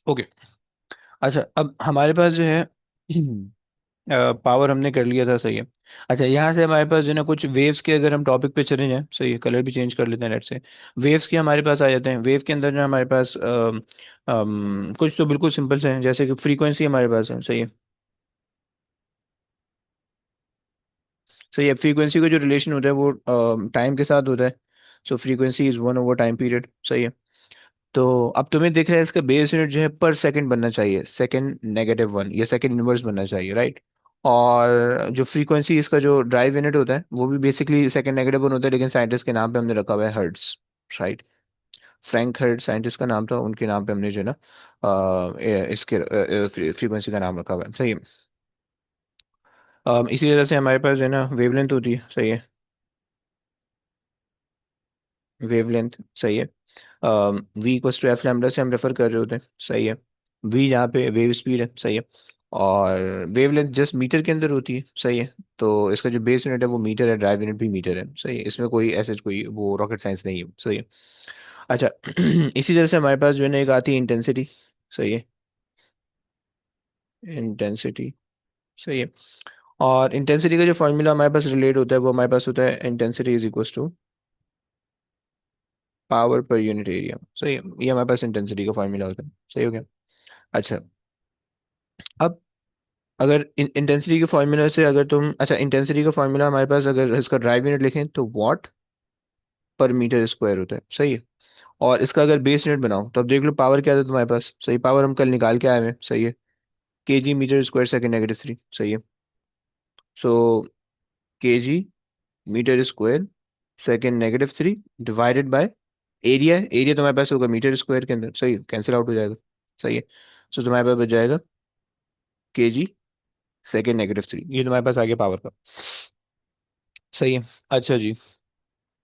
Okay. अच्छा, अब हमारे पास जो है पावर हमने कर लिया था, सही है। अच्छा, यहाँ से हमारे पास जो है ना कुछ वेव्स के, अगर हम टॉपिक पे चले जाएं, सही है, कलर भी चेंज कर लेते हैं नेट से। वेव्स के हमारे पास आ जाते हैं। वेव के अंदर जो है हमारे पास कुछ तो बिल्कुल सिंपल से हैं, जैसे कि फ्रीक्वेंसी हमारे पास है, सही है। सही है, फ्रीक्वेंसी का जो रिलेशन होता है वो टाइम के साथ होता है। So frequency is one over time period, सही है। तो अब तुम्हें दिख रहा है इसका बेस यूनिट जो है पर सेकंड बनना चाहिए, सेकंड नेगेटिव वन या सेकंड इनवर्स बनना चाहिए, राइट। और जो फ्रीक्वेंसी इसका जो ड्राइव यूनिट होता है वो भी बेसिकली सेकंड नेगेटिव वन होता है, लेकिन साइंटिस्ट के नाम पे हमने रखा हुआ है hertz, right. Frank Hertz scientist का नाम था, उनके नाम पे हमने जो है ना इसके फ्रीक्वेंसी का नाम रखा हुआ है, सही है। इसी वजह से हमारे पास जो है ना वेवलेंथ होती है, सही है। वेवलेंथ, सही है। V equals to F lambda से हम रेफर कर रहे होते हैं, सही है। वी यहाँ पे वेव स्पीड है, सही है। और वेवलेंथ जस्ट मीटर के अंदर होती है, सही है। तो इसका जो बेस यूनिट है वो मीटर है, ड्राइव यूनिट भी मीटर है, सही है। इसमें कोई ऐसे कोई वो रॉकेट साइंस नहीं है, सही है। अच्छा इसी तरह से हमारे पास जो है ना एक आती है इंटेंसिटी, सही है। इंटेंसिटी, सही है। और इंटेंसिटी का जो फॉर्मूला हमारे पास रिलेट होता है वो हमारे पास होता है intensity is equal to power per unit area, सही है। ये हमारे पास इंटेंसिटी का फॉर्मूला होता है, सही हो गया। अच्छा, अब अगर इंटेंसिटी के फॉर्मूला से अगर तुम, अच्छा इंटेंसिटी का फॉर्मूला हमारे पास अगर इसका ड्राइव यूनिट लिखें तो वॉट पर मीटर स्क्वायर होता है, सही है। और इसका अगर बेस यूनिट बनाओ तो अब देख लो पावर क्या था तुम्हारे पास, सही। पावर हम कल निकाल के आए हैं, सही है। KG metre square second negative three, सही है। So KG metre square second negative three divided by area. Area तुम्हारे पास होगा मीटर स्क्वायर के अंदर, सही है, कैंसिल आउट हो जाएगा, सही है। सो तुम्हारे पास बच जाएगा केजी सेकंड नेगेटिव थ्री, ये तुम्हारे पास आ गया पावर का, सही है। अच्छा जी,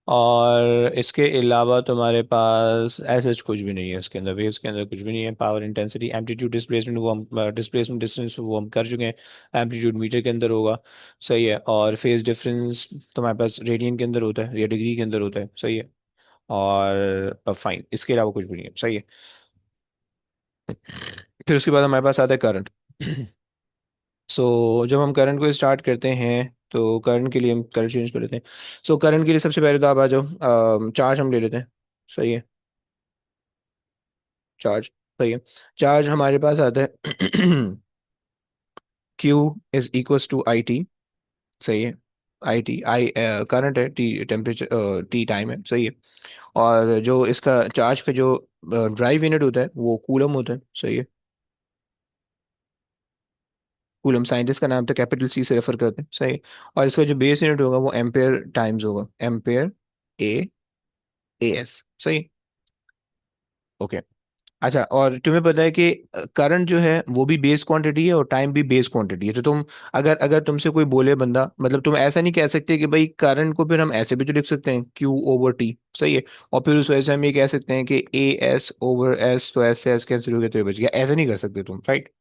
और इसके अलावा तुम्हारे पास ऐसा कुछ भी नहीं है इसके अंदर, वेव्स के अंदर कुछ भी नहीं है। पावर, इंटेंसिटी, एम्पलीट्यूड, डिस्प्लेसमेंट वो हम डिस्प्लेसमेंट डिस्टेंस वो हम कर चुके हैं। एम्पलीट्यूड मीटर के अंदर होगा, सही है। और फेज डिफरेंस तुम्हारे पास रेडियन के अंदर होता है या डिग्री के अंदर होता है, सही है। और फाइन, इसके अलावा कुछ भी नहीं है, सही है। फिर उसके बाद हमारे पास आता है करंट। जब हम करंट को स्टार्ट करते हैं तो करंट के लिए हम करंट चेंज कर लेते हैं। करंट के लिए सबसे पहले तो आप आ जाओ, चार्ज हम ले लेते हैं, सही है। चार्ज, सही है। चार्ज हमारे पास आता है Q is equals to I T, सही है। आई टी, आई करंट है, टी टेम्परेचर, टी टाइम है, सही है। और जो इसका चार्ज का जो ड्राइव यूनिट होता है वो कूलम होता है, सही है। कूलम साइंटिस्ट का नाम था, कैपिटल सी से रेफर करते हैं, सही। और इसका जो बेस यूनिट होगा वो एम्पेयर टाइम्स होगा, एम्पेयर, ए ए एस, सही। ओके। अच्छा, और तुम्हें पता है कि करंट जो है वो भी बेस क्वांटिटी है और टाइम भी बेस क्वांटिटी है। तो तुम, अगर अगर तुमसे कोई बोले बंदा, मतलब तुम ऐसा नहीं कह सकते कि भाई करंट को फिर हम ऐसे भी तो लिख सकते हैं क्यू ओवर टी, सही है। और फिर उस वजह से हम ये कह सकते हैं कि ए एस ओवर एस, तो एस से एस कैंसिल हो गया तो ये बच गया, ऐसा नहीं कर सकते तुम, राइट।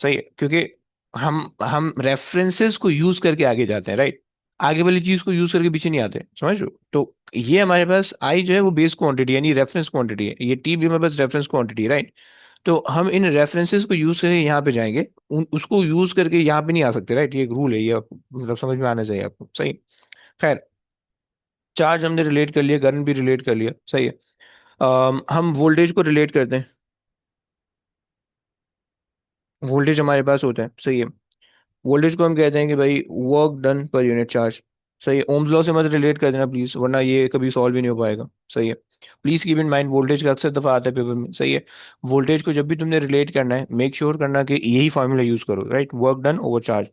सही है, क्योंकि हम रेफरेंसेस को यूज करके आगे जाते हैं, राइट। आगे वाली चीज को यूज करके पीछे नहीं आते, समझ रहे हो। तो ये हमारे पास आई जो है वो बेस क्वांटिटी यानी रेफरेंस क्वांटिटी है, ये टी भी हमारे पास रेफरेंस क्वांटिटी है, राइट। तो हम इन रेफरेंसेस को यूज करके यहाँ पे जाएंगे, उसको यूज करके यहाँ पे नहीं आ सकते, राइट। ये एक रूल है, ये मतलब समझ में आना चाहिए आपको, सही। खैर, चार्ज हमने रिलेट कर लिया, करंट भी रिलेट कर लिया, सही है। हम वोल्टेज को रिलेट करते हैं। वोल्टेज हमारे पास होता है, सही है। वोल्टेज को हम कहते हैं कि भाई work done per unit charge, सही है। ओम्स लॉ से मत रिलेट कर देना प्लीज, वरना ये कभी सॉल्व ही नहीं हो पाएगा, सही है। Please keep in mind, voltage का अक्सर दफा आता है पेपर में, सही है। वोल्टेज को जब भी तुमने रिलेट करना है मेक श्योर करना कि यही फॉर्मूला यूज करो, right. Work done over charge,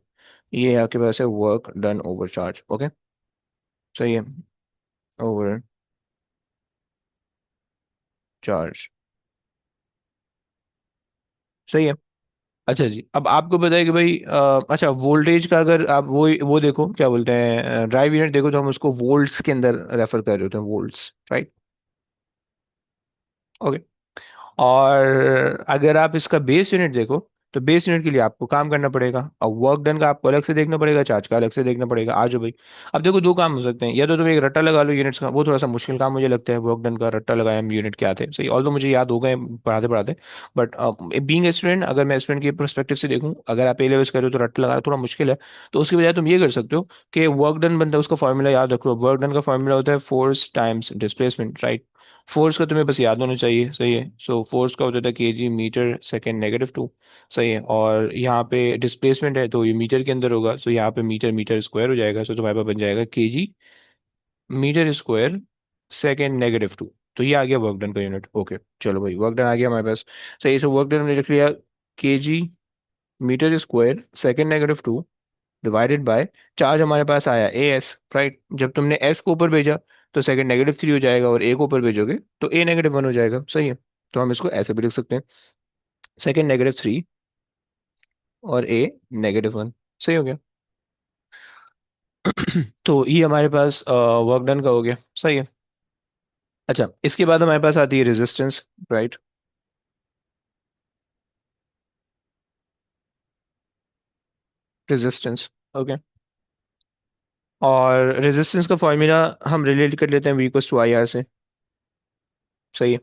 ये आपके पास है work done over charge, okay, सही है। ओवर चार्ज, सही है। अच्छा जी, अब आपको पता है कि भाई अच्छा वोल्टेज का अगर आप वो देखो क्या बोलते हैं ड्राइव यूनिट देखो, तो हम उसको वोल्ट्स के अंदर रेफर कर रहे होते हैं, वोल्ट्स, राइट। ओके। और अगर आप इसका बेस यूनिट देखो तो बेस यूनिट के लिए आपको काम करना पड़ेगा, और वर्क डन का आपको अलग से देखना पड़ेगा, चार्ज का अलग से देखना पड़ेगा। आ जाओ भाई। अब देखो दो काम हो सकते हैं, या तो तुम एक रट्टा लगा लो यूनिट्स का, वो थोड़ा सा मुश्किल काम मुझे लगता है, वर्क डन का रट्टा लगाया हम यूनिट क्या थे सही, ऑल्दो मुझे याद हो गए पढ़ाते पढ़ाते। बट बीइंग ए स्टूडेंट, अगर मैं स्टूडेंट के परस्पेक्टिव से देखूं, अगर आप ए लेवल्स कर रहे हो तो रट्टा लगाना थोड़ा मुश्किल है। तो उसकी बजाय तुम ये कर सकते हो कि वर्क डन बनता है, उसका फॉर्मूला याद रखो। वर्क डन का फॉर्मूला होता है force times displacement, right. Force का तुम्हें बस याद होना चाहिए, सही है। सो फोर्स का होता था KG metre second negative two, सही है। और यहाँ पे डिस्प्लेसमेंट है तो ये मीटर के अंदर होगा, सो यहाँ पे मीटर मीटर स्क्वायर हो जाएगा, सो तुम्हारे पास बन जाएगा KG metre square second negative two. तो ये आ गया वर्क डन का यूनिट। ओके, चलो भाई वर्क डन आ गया हमारे पास। सही, सो वर्क डन हमने लिख लिया, KG metre square second negative two divided by charge हमारे पास आया ए एस, राइट। जब तुमने एस को ऊपर भेजा तो सेकंड नेगेटिव थ्री हो जाएगा, और ए को ऊपर भेजोगे तो ए नेगेटिव वन हो जाएगा, सही है। तो हम इसको ऐसे भी लिख सकते हैं, सेकंड नेगेटिव थ्री और ए नेगेटिव वन, सही हो गया। तो ये हमारे पास वर्क डन का हो गया, सही है। अच्छा, इसके बाद हमारे पास आती है रेजिस्टेंस, राइट। Resistance, okay. और रेजिस्टेंस का फॉर्मूला हम रिलेट कर लेते हैं V equals to I R से, सही है।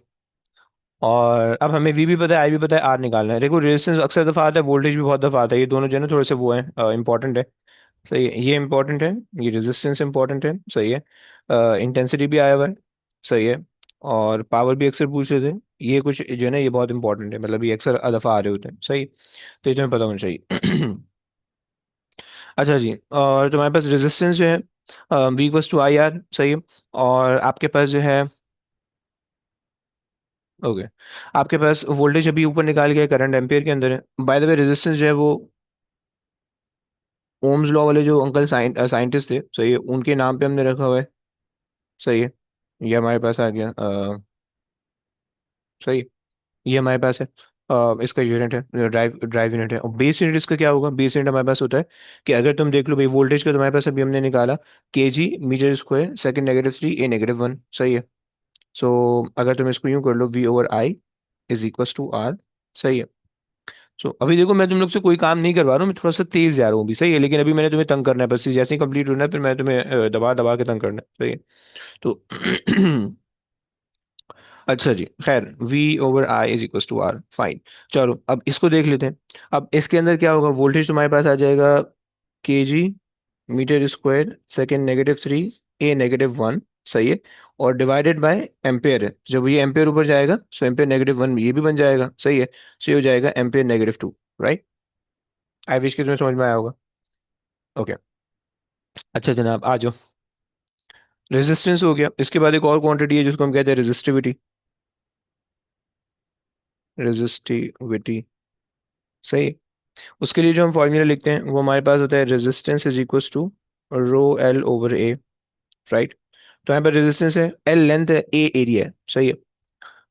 और अब हमें वी भी पता है, आई भी पता है, आर निकालना है। देखो रेजिस्टेंस अक्सर दफा आता है, वोल्टेज भी बहुत दफा आता है, ये दोनों जो है ना थोड़े से वो हैं, इंपॉर्टेंट है, सही है। ये इंपॉर्टेंट है, ये रेजिस्टेंस इंपॉर्टेंट है, सही है। इंटेंसिटी भी आया हुआ है, सही है। और पावर भी अक्सर पूछ लेते हैं, ये कुछ जो है ना ये बहुत इंपॉर्टेंट है, मतलब ये अक्सर दफा आ रहे होते हैं, सही। तो ये तुम्हें पता होना चाहिए। अच्छा जी, और तुम्हारे पास रेजिस्टेंस जो है V equals to I R, सही है। और आपके पास जो है, ओके, आपके पास वोल्टेज अभी ऊपर निकाल गया, करंट एम्पियर के अंदर है। बाय द वे रेजिस्टेंस जो है वो ओम्स लॉ वाले जो अंकल साइंटिस्ट थे, सही है, उनके नाम पे हमने रखा हुआ है, सही है। ये हमारे पास आ गया, सही। ये हमारे पास है, इसका यूनिट है, ड्राइव ड्राइव यूनिट है। और बेस यूनिट इसका क्या होगा, बेस यूनिट हमारे पास होता है कि अगर तुम देख लो भाई वोल्टेज का, तुम्हारे पास अभी हमने निकाला KG metre square second negative three A negative one, सही है। सो अगर तुम इसको यूं कर लो, V over I is equal to R, सही है। सो अभी देखो मैं तुम लोग से कोई काम नहीं करवा रहा हूँ, मैं थोड़ा सा तेज जा रहा हूँ भी, सही है। लेकिन अभी मैंने तुम्हें तंग करना है बस, जैसे ही कंप्लीट होना है फिर मैं तुम्हें दबा दबा के तंग करना है, सही है। तो अच्छा जी, खैर V over I is equal to R, fine. चलो अब इसको देख लेते हैं। अब इसके अंदर क्या होगा, वोल्टेज तुम्हारे पास आ जाएगा KG metre square second negative three A negative one, सही है। और डिवाइडेड बाय एम्पेयर है, जब ये एम्पेयर ऊपर जाएगा सो एम्पेयर नेगेटिव वन ये भी बन जाएगा, सही है। सो ये हो जाएगा ampere negative two, right. I wish कि तुम्हें समझ में आया होगा। ओके, अच्छा जनाब आ जाओ। रेजिस्टेंस हो गया, इसके बाद एक और क्वांटिटी है जिसको हम कहते हैं रेजिस्टिविटी, रेजिस्टिविटी, सही। उसके लिए जो हम फॉर्मूला लिखते हैं वो हमारे पास होता है, resistance is equal to rho L over A, right. तो यहाँ पर रेजिस्टेंस है, एल लेंथ है, ए एरिया है, सही है।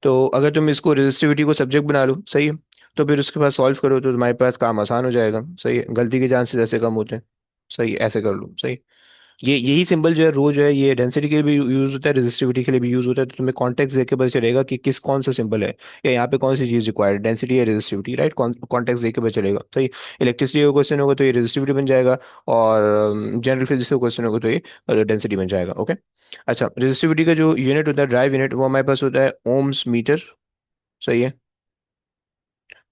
तो अगर तुम इसको रेजिस्टिविटी को सब्जेक्ट बना लो, सही है, तो फिर उसके पास सॉल्व करो तो तुम्हारे पास काम आसान हो जाएगा, सही है। गलती के चांसेस ऐसे कम होते हैं, सही है, ऐसे कर लो, सही। ये यही सिंबल जो है रो जो है, ये डेंसिटी के लिए भी यूज होता है, रेजिस्टिविटी के लिए भी यूज होता है। तो तुम्हें कॉन्टेक्स्ट देख के पता चलेगा कि किस कौन सा सिंबल है, या यहाँ पे कौन सी चीज रिक्वायर्ड है, डेंसिटी या रेजिस्टिविटी, राइट। कॉन्टेक्स्ट देख के पता चलेगा, सही। इलेक्ट्रिसिटी का क्वेश्चन होगा तो ये रेजिस्टिविटी बन जाएगा, और जनरल फिजिक्स का क्वेश्चन होगा तो ये डेंसिटी बन जाएगा, ओके। अच्छा, रेजिस्टिविटी का जो यूनिट होता है, ड्राइव यूनिट, वो हमारे पास होता है ओम्स मीटर, सही है।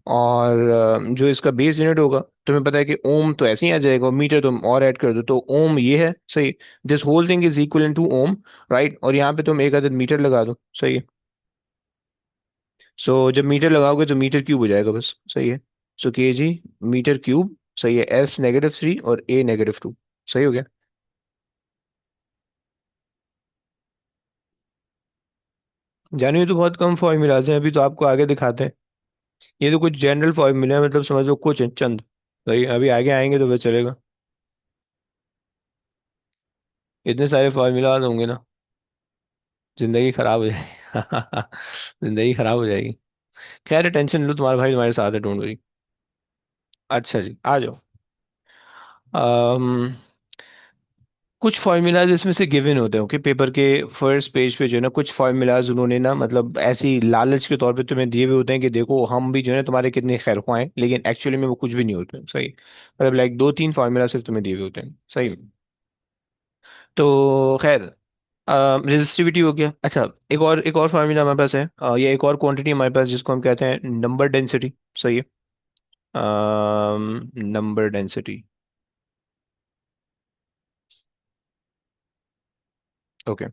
और जो इसका बेस यूनिट होगा, तुम्हें पता है कि ओम तो ऐसे ही आ जाएगा, और मीटर तुम और ऐड कर दो तो ओम ये है, सही। This whole thing is equal to ohm, right. और यहाँ पे तुम एक अदद मीटर लगा दो, सही है। सो जब मीटर लगाओगे तो मीटर क्यूब हो जाएगा बस, सही है। सो के जी मीटर क्यूब, सही है। एस नेगेटिव थ्री और ए नेगेटिव टू, सही हो गया। जानिए, तो बहुत कम फॉर्मूलाज हैं, अभी तो आपको आगे दिखाते हैं। ये तो कुछ जनरल फॉर्मूला है, मतलब समझ लो कुछ है, चंद, सही। अभी आगे आएंगे तो पता चलेगा, इतने सारे फॉर्मूलाज होंगे ना, जिंदगी खराब हो जाएगी। जिंदगी खराब हो जाएगी। खैर टेंशन लो, तुम्हारा भाई तुम्हारे साथ है, डोंट वरी। अच्छा जी, आ जाओ। कुछ फार्मूलाज इसमें से गिवन होते हैं, ओके, पेपर के फर्स्ट पेज पे जो है ना, कुछ फार्मूलाज उन्होंने ना मतलब ऐसी लालच के तौर पे तुम्हें दिए हुए होते हैं कि देखो हम भी जो है तुम्हारे कितने खैरख्वाह हैं, लेकिन एक्चुअली में वो कुछ भी नहीं होते हैं, सही। मतलब लाइक दो तीन फार्मूला सिर्फ तुम्हें दिए हुए होते हैं, सही। तो खैर, रेजिस्टिविटी हो गया। अच्छा, एक और फार्मूला हमारे पास है, या एक और क्वांटिटी हमारे पास जिसको हम कहते हैं नंबर डेंसिटी, सही है। Number density, okay.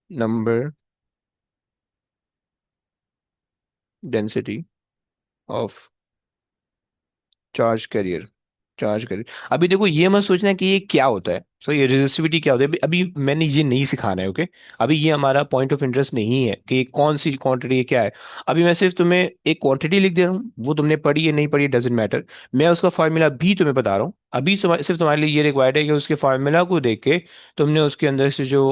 Number density of charge carrier, charge carrier. अभी देखो ये मत सोचना कि ये क्या होता है, सो ये रेजिस्टिविटी क्या होता है, अभी मैंने ये नहीं सिखाना है, ओके। अभी ये हमारा पॉइंट ऑफ इंटरेस्ट नहीं है कि कौन सी क्वांटिटी है क्या है। अभी मैं सिर्फ तुम्हें एक क्वांटिटी लिख दे रहा हूँ, वो तुमने पढ़ी है नहीं पढ़ी डजेंट मैटर। मैं उसका फार्मूला भी तुम्हें बता रहा हूँ अभी, सिर्फ तुम्हारे लिए ये रिक्वायर्ड है कि उसके फार्मूला को देख के तुमने उसके अंदर से जो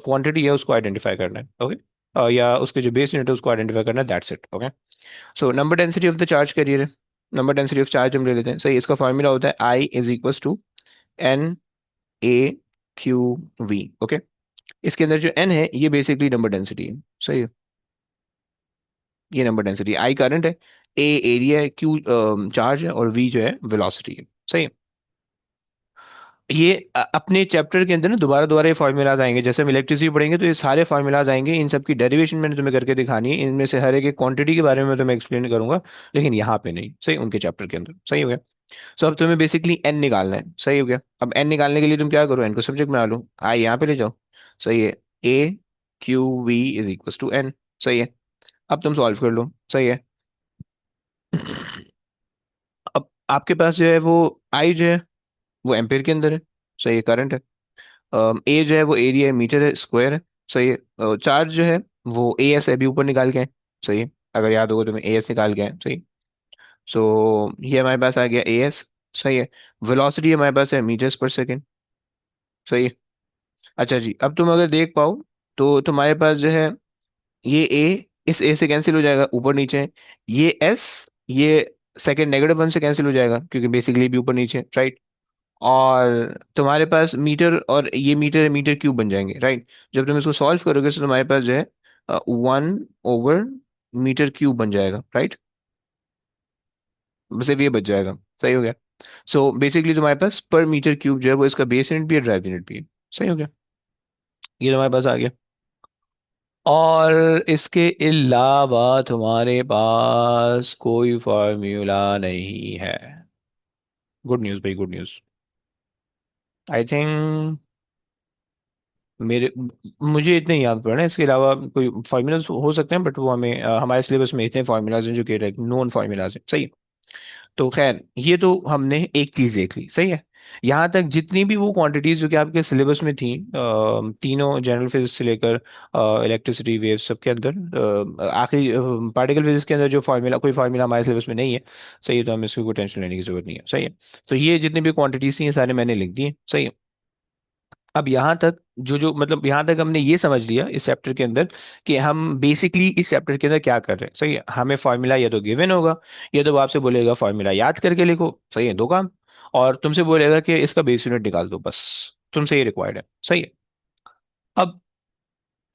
क्वांटिटी है उसको आइडेंटिफाई करना है, ओके। या उसके जो बेस यूनिट है उसको आइडेंटिफाई करना है, that's it, okay. So number density of the charge carrier है। नंबर डेंसिटी ऑफ चार्ज हम ले लेते हैं, सही। इसका फॉर्मूला होता है I is equal to N A Q V, okay. इसके अंदर जो एन है ये बेसिकली नंबर डेंसिटी है, सही है। ये नंबर डेंसिटी, आई करंट है, ए एरिया है, क्यू चार्ज है, और वी जो है वेलोसिटी है, सही है। ये अपने चैप्टर के अंदर ना दोबारा दोबारा ये फार्मूलाज आएंगे, जैसे हम इलेक्ट्रिसिटी पढ़ेंगे तो ये सारे फार्मूलाज आएंगे, इन सब की डेरिवेशन मैंने तुम्हें करके दिखानी है, इनमें से हर एक क्वांटिटी के बारे में मैं तुम्हें एक्सप्लेन करूंगा, लेकिन यहाँ पे नहीं, सही, उनके चैप्टर के अंदर, सही हो गया। सो अब तुम्हें बेसिकली एन निकालना है, सही हो गया। अब एन निकालने के लिए तुम क्या करो, एन को सब्जेक्ट बना लो, आई यहाँ पे ले जाओ, सही है। A Q V is equal to N, सही है। अब तुम सॉल्व कर लो, सही है। अब आपके पास जो है वो आई जो है वो एम्पेयर के अंदर है, सही है, करंट है। ए जो है वो एरिया है, मीटर है, स्क्वायर है, सही है। चार्ज जो है वो ए एस है, अभी ऊपर निकाल के आए, सही है। अगर याद होगा तुम्हें ए एस निकाल के आए, सही। सो ये हमारे पास आ गया ए एस, सही है। वेलोसिटी हमारे पास है मीटर्स पर सेकेंड, सही है। अच्छा जी, अब तुम अगर देख पाओ तो तुम्हारे पास जो है ये ए इस ए से कैंसिल हो जाएगा, ऊपर नीचे है। ये एस, ये सेकेंड नेगेटिव वन से कैंसिल हो जाएगा क्योंकि बेसिकली भी ऊपर नीचे, राइट। और तुम्हारे पास मीटर और ये मीटर मीटर क्यूब बन जाएंगे, राइट। जब तुम इसको सॉल्व करोगे तो तुम्हारे पास जो है 1 मीटर क्यूब बन जाएगा, राइट। बस ये बच जाएगा, सही हो गया। सो बेसिकली तुम्हारे पास पर मीटर क्यूब जो है वो इसका बेस यूनिट भी है, ड्राइव यूनिट भी है, सही हो गया। ये तुम्हारे पास आ गया। और इसके अलावा तुम्हारे पास कोई फार्मूला नहीं है। गुड न्यूज़ भाई, गुड न्यूज़। आई थिंक मेरे मुझे इतने ही याद पड़ रहे हैं, इसके अलावा कोई फार्मूलाज हो सकते हैं, बट वो हमें हमारे सिलेबस में इतने फार्मूलाज हैं जो कि नॉन फार्मूलाज हैं, सही है। तो खैर ये तो हमने एक चीज देख ली, सही है। यहाँ तक जितनी भी वो क्वांटिटीज जो कि आपके सिलेबस में थी, तीनों जनरल फिजिक्स से लेकर इलेक्ट्रिसिटी वेव सब के अंदर, आखिरी पार्टिकल फिजिक्स के अंदर जो फार्मूला, कोई फार्मूला हमारे सिलेबस में नहीं है, सही है। तो हमें इसकी कोई टेंशन लेने की जरूरत नहीं है, सही है। तो ये जितनी भी क्वांटिटीज थी ये सारे मैंने लिख दिए, सही है। अब यहाँ तक जो जो मतलब यहाँ तक हमने ये समझ लिया इस चैप्टर के अंदर कि हम बेसिकली इस चैप्टर के अंदर क्या कर रहे हैं, सही है। हमें फार्मूला या तो गिवन होगा, या तो वो आपसे बोलेगा फार्मूला याद करके लिखो, सही है, दो काम। और तुमसे बोलेगा कि इसका बेस यूनिट निकाल दो, बस तुमसे ये रिक्वायर्ड है, सही है। अब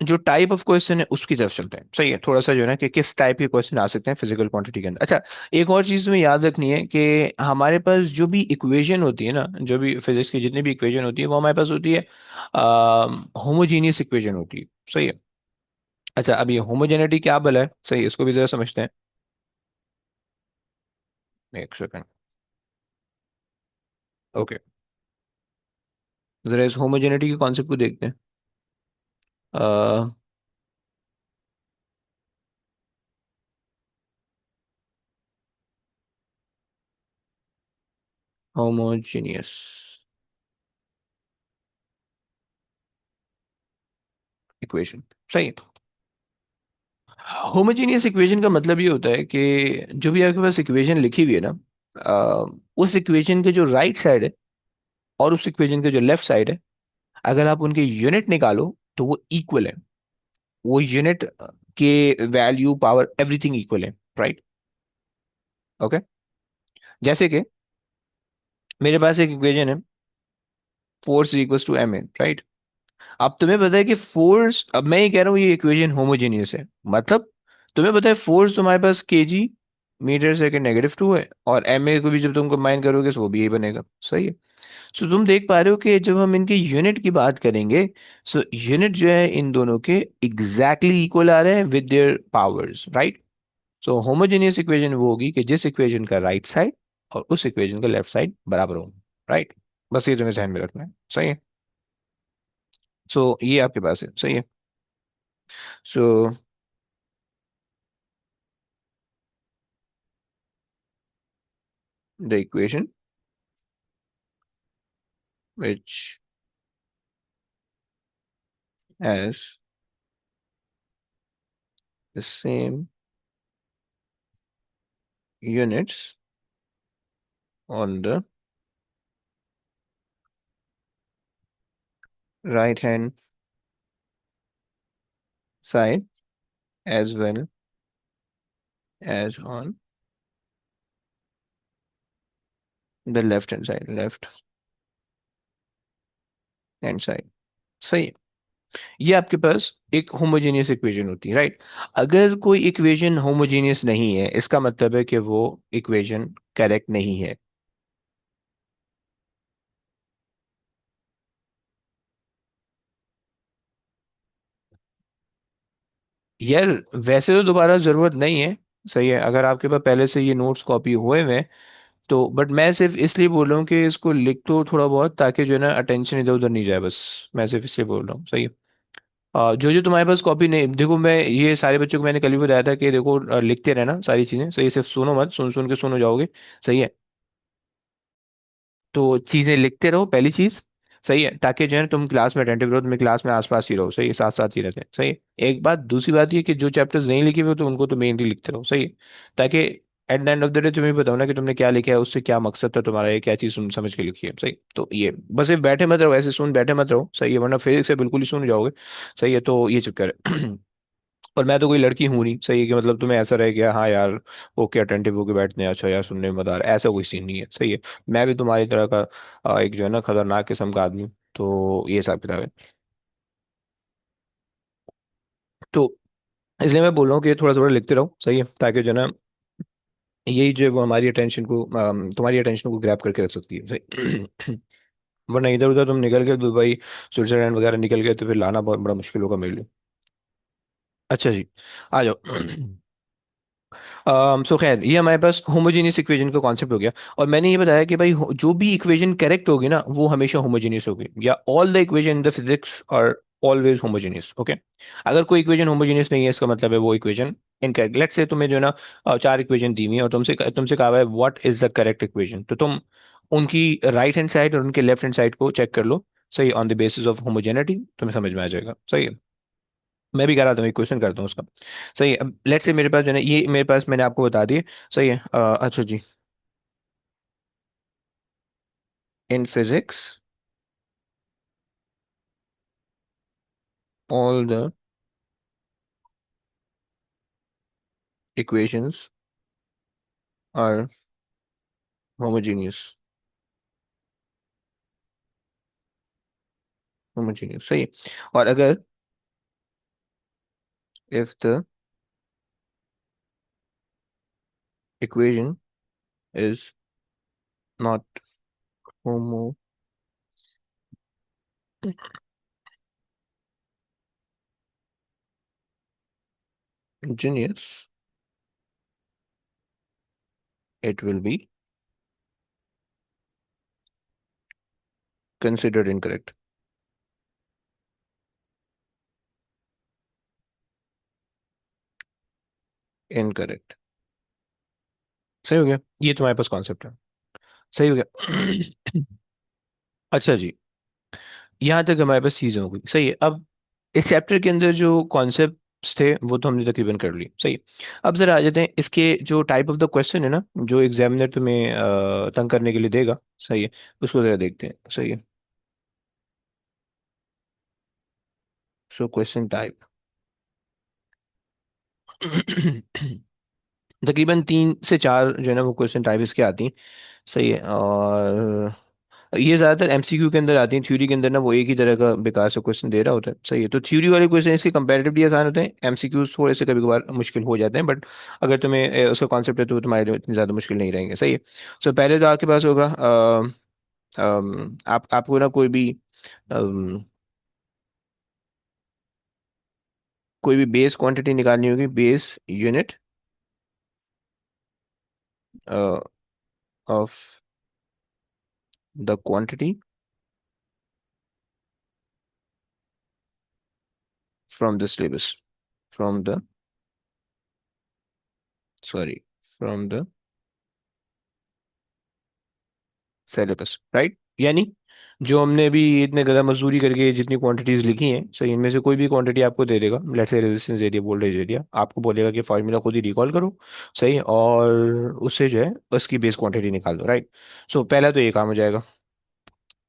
जो टाइप ऑफ क्वेश्चन है उसकी तरफ चलते हैं, सही है। थोड़ा सा जो है ना कि किस टाइप के क्वेश्चन आ सकते हैं फिजिकल क्वांटिटी के अंदर। अच्छा, एक और चीज तुम्हें याद रखनी है कि हमारे पास जो भी इक्वेशन होती है ना, जो भी फिजिक्स की जितनी भी इक्वेशन होती है वो हमारे पास होती है होमोजीनियस इक्वेशन होती है, सही है। अच्छा, अब ये होमोजेनिटी क्या बल है, सही, इसको भी जरा समझते हैं। एक सेकंड, ओके। जरा इस होमोजेनिटी के कॉन्सेप्ट को देखते हैं। होमोजीनियस इक्वेशन, सही है। होमोजीनियस इक्वेशन का मतलब ये होता है कि जो भी आपके पास इक्वेशन लिखी हुई है ना, उस इक्वेशन के जो राइट साइड है और उस इक्वेशन के जो लेफ्ट साइड है, अगर आप उनके यूनिट निकालो तो वो इक्वल है। वो यूनिट के वैल्यू पावर एवरीथिंग इक्वल है, राइट, ओके। जैसे कि मेरे पास एक इक्वेशन है, force equals to M A, right. अब तुम्हें पता है कि फोर्स, अब मैं ये कह रहा हूँ ये इक्वेशन होमोजेनियस है, मतलब तुम्हें पता है फोर्स तुम्हारे पास केजी मीटर सेकंड -2 है, और एम ए को भी जब तुम कंबाइन करोगे तो वो भी यही बनेगा, सही है। सो तुम देख पा रहे हो कि जब हम इनके यूनिट की बात करेंगे, सो यूनिट जो है इन दोनों के एग्जैक्टली इक्वल आ रहे हैं with their powers, right. So homogeneous equation वो होगी कि जिस इक्वेशन का राइट साइड और उस इक्वेशन का लेफ्ट साइड बराबर हो, राइट। बस ये तुम्हें ध्यान में रखना है, सही है। सो ये आपके पास है, सही है। So the equation which has the same units on the right hand side as well as on the left hand side, सही है। ये आपके पास एक होमोजेनियस इक्वेशन होती है, राइट। अगर कोई इक्वेशन होमोजेनियस नहीं है, इसका मतलब है कि वो इक्वेशन करेक्ट नहीं है। यार वैसे तो दोबारा जरूरत नहीं है, सही है, अगर आपके पास पहले से ये नोट्स कॉपी हुए हुए हैं तो। बट मैं सिर्फ इसलिए बोल रहा हूँ कि इसको लिख दो थोड़ा बहुत, ताकि जो है ना अटेंशन इधर उधर नहीं जाए, बस मैं सिर्फ इसलिए बोल रहा हूँ, सही है। जो जो तुम्हारे पास कॉपी नहीं, देखो मैं ये सारे बच्चों को मैंने कल भी बताया था कि देखो लिखते रहना सारी चीजें, सही है, सिर्फ सुनो मत, सुन सुन के सुन हो जाओगे, सही है। तो चीजें लिखते रहो, पहली चीज, सही है, ताकि जो है ना तुम क्लास में अटेंटिव रहो, तुम्हें क्लास में आसपास ही रहो, सही है, साथ साथ ही रहते हैं, सही है। एक बात, दूसरी बात ये कि जो चैप्टर्स नहीं लिखे हुए तो उनको तो मेनली लिखते रहो, सही है, ताकि eight the end of the day तुम्हें बताओ ना कि तुमने क्या लिखा है, उससे क्या मकसद था तुम्हारा, ये क्या चीज सुन समझ के लिखी है, सही। तो ये बस ये बैठे मत रहो, ऐसे सुन बैठे मत रहो, सही है, वरना फिर से बिल्कुल ही सुन जाओगे, सही है। तो ये चक्कर है। और मैं तो कोई लड़की हूँ नहीं, सही है, कि मतलब तुम्हें ऐसा रहे कि हाँ यार ओके अटेंटिव होके बैठने हैं, अच्छा यार सुनने में मजा आ रहा है, ऐसा कोई सीन नहीं है, सही है। मैं भी तुम्हारी तरह का एक जो है ना खतरनाक किस्म का आदमी हूँ। तो ये हिसाब किताब है। तो इसलिए मैं बोल रहा हूँ कि थोड़ा थोड़ा लिखते रहो, सही है, ताकि जो है ना यही जो है वो हमारी अटेंशन को तुम्हारी अटेंशन को ग्रैब करके रख सकती है, सही। वरना इधर उधर तुम निकल गए, दुबई स्विट्जरलैंड वगैरह निकल गए, तो फिर लाना बहुत बड़ा मुश्किल होगा मेरे लिए। अच्छा जी, आ जाओ। सो खैर ये हमारे पास होमोजेनियस इक्वेशन का कॉन्सेप्ट हो गया। और मैंने ये बताया कि भाई जो भी इक्वेशन करेक्ट होगी ना वो हमेशा होमोजेनियस होगी, या all the equation in the physics are always homogeneous, okay. अगर कोई इक्वेशन होमोजेनियस नहीं है, इसका मतलब है वो इक्वेशन इनकरेक्ट। लेट्स से तुम्हें जो है ना चार इक्वेशन दी हुई है और तुमसे तुमसे कहा हुआ है what is the correct equation, तो तुम उनकी राइट हैंड साइड और उनके लेफ्ट हैंड साइड को चेक कर लो, सही, on the basis of homogeneity तुम्हें समझ में आ जाएगा, सही है। मैं भी कह रहा था, मैं क्वेश्चन करता हूँ उसका, सही है। अब लेट्स से मेरे पास जो है ना ये मेरे पास मैंने आपको बता दिए, सही है। अच्छा जी, in physics all the equations are homogeneous, homogeneous, सही है। और अगर if the equation is not homogeneous it will be considered incorrect, incorrect, सही हो गया। ये तुम्हारे पास कॉन्सेप्ट है, सही हो गया। अच्छा जी, यहाँ तक हमारे पास चीजें हो गई, सही है। अब इस चैप्टर के अंदर जो कॉन्सेप्ट्स थे वो तो हमने तकरीबन कर लिए, सही है। अब जरा आ जाते हैं इसके जो टाइप ऑफ द क्वेश्चन है ना, जो एग्जामिनर तुम्हें तंग करने के लिए देगा, सही है, उसको जरा देखते हैं, सही है। So question type. तकरीबन 3 से 4 जो है ना वो क्वेश्चन टाइप इसके आती हैं, सही है। और ये ज्यादातर एमसीक्यू के अंदर आती है, थ्योरी के अंदर ना वो एक ही तरह का बेकार से क्वेश्चन दे रहा होता है। सही है, तो थ्योरी वाले क्वेश्चन इसके कंपैरेटिवली आसान होते हैं, एमसीक्यू थोड़े से कभी कभार मुश्किल हो जाते हैं, बट अगर तुम्हें उसका कॉन्सेप्ट है तो वो तुम्हारे लिए इतनी ज्यादा मुश्किल नहीं रहेंगे। सही है। सो पहले तो आपके पास होगा आप आपको ना अम, कोई भी बेस क्वांटिटी निकालनी होगी, base unit of the quantity from the syllabus, from the, sorry, from the syllabus, right. यानी जो हमने अभी इतने गधा मजदूरी करके जितनी क्वांटिटीज लिखी हैं, सही, इनमें से कोई भी क्वांटिटी आपको दे देगा, let's say resistance area, voltage area, आपको बोलेगा कि फार्मूला खुद ही रिकॉल करो। सही, और उससे जो है उसकी बेस क्वांटिटी निकाल दो, राइट। सो पहला तो ये काम हो जाएगा।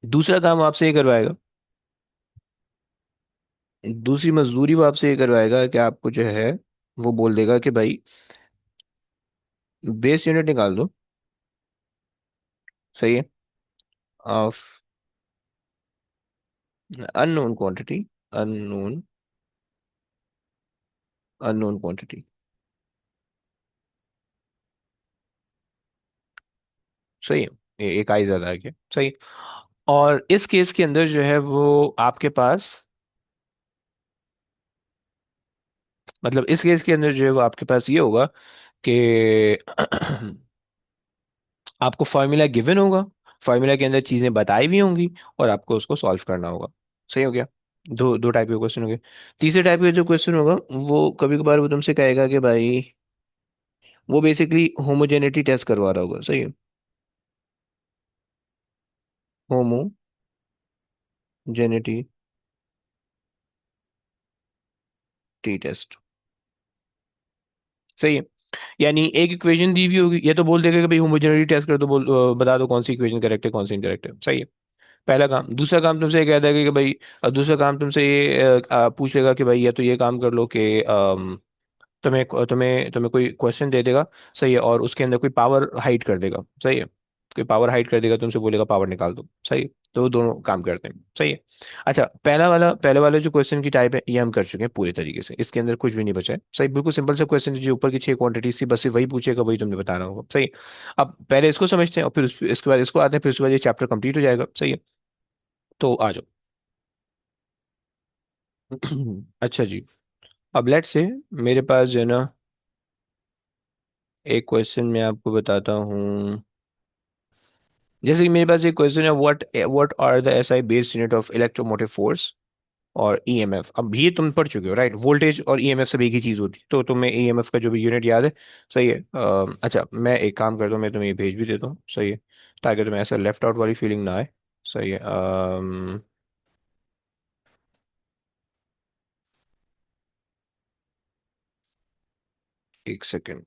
दूसरा काम आपसे ये करवाएगा, दूसरी मजदूरी वो आपसे ये करवाएगा कि आपको जो है वो बोल देगा कि भाई बेस यूनिट निकाल दो। सही है। Of unknown quantity, unknown, unknown quantity. सही है, ये एक आई ज्यादा आ गया। सही। और इस केस के अंदर जो है वो आपके पास, मतलब इस केस के अंदर जो है वो आपके पास ये होगा कि आपको फॉर्मूला गिवन होगा, फॉर्मूला के अंदर चीजें बताई भी होंगी, और आपको उसको सॉल्व करना होगा। सही हो गया। दो दो टाइप के क्वेश्चन हो गए। तीसरे टाइप का जो क्वेश्चन होगा, वो कभी कभार वो तुमसे कहेगा कि भाई वो बेसिकली होमोजेनिटी टेस्ट करवा रहा होगा। सही है। Homogeneity test. सही है। यानी एक इक्वेशन दी हुई होगी, ये तो बोल देगा कि भाई होमोजेनिटी टेस्ट कर दो, बता दो कौन सी इक्वेशन करेक्ट है, कौन सी इनकरेक्ट है। सही है। पहला काम। दूसरा काम तुमसे ये कहता है कि भाई दूसरा काम तुमसे ये पूछ लेगा कि भाई या तो ये काम कर लो कि तुम्हें तुम्हें तुम्हें कोई क्वेश्चन दे देगा। सही है, और उसके अंदर कोई पावर हाइड कर देगा। सही है, कोई पावर हाइड कर देगा, तुमसे बोलेगा पावर निकाल दो। सही है। तो वो दोनों काम करते हैं। सही है। अच्छा, पहले वाले जो क्वेश्चन की टाइप है ये हम कर चुके हैं पूरे तरीके से, इसके अंदर कुछ भी नहीं बचा है। सही, बिल्कुल सिंपल सा क्वेश्चन है, जो ऊपर की छह क्वांटिटीज थी बस सिर्फ वही पूछेगा, वही तुमने बताना होगा। सही। अब पहले इसको समझते हैं और फिर इसके बाद इसको आते हैं, फिर उसके बाद ये चैप्टर कंप्लीट हो जाएगा। सही है। तो आ जाओ। अच्छा जी। अब लेट्स से मेरे पास जो है ना एक क्वेश्चन मैं आपको बताता हूँ। जैसे कि मेरे पास एक क्वेश्चन है, what what are the SI based unit of electromotive force और ईएमएफ। अब ये तुम पढ़ चुके हो, राइट। वोल्टेज और ईएमएफ सब एक ही चीज होती है, तो तुम्हें ईएमएफ का जो भी यूनिट याद है। सही है। अच्छा, मैं एक काम करता हूँ, मैं तुम्हें ये भेज भी देता हूँ। सही है, ताकि तुम्हें ऐसा लेफ्ट आउट वाली फीलिंग ना आए। सही है। एक सेकेंड,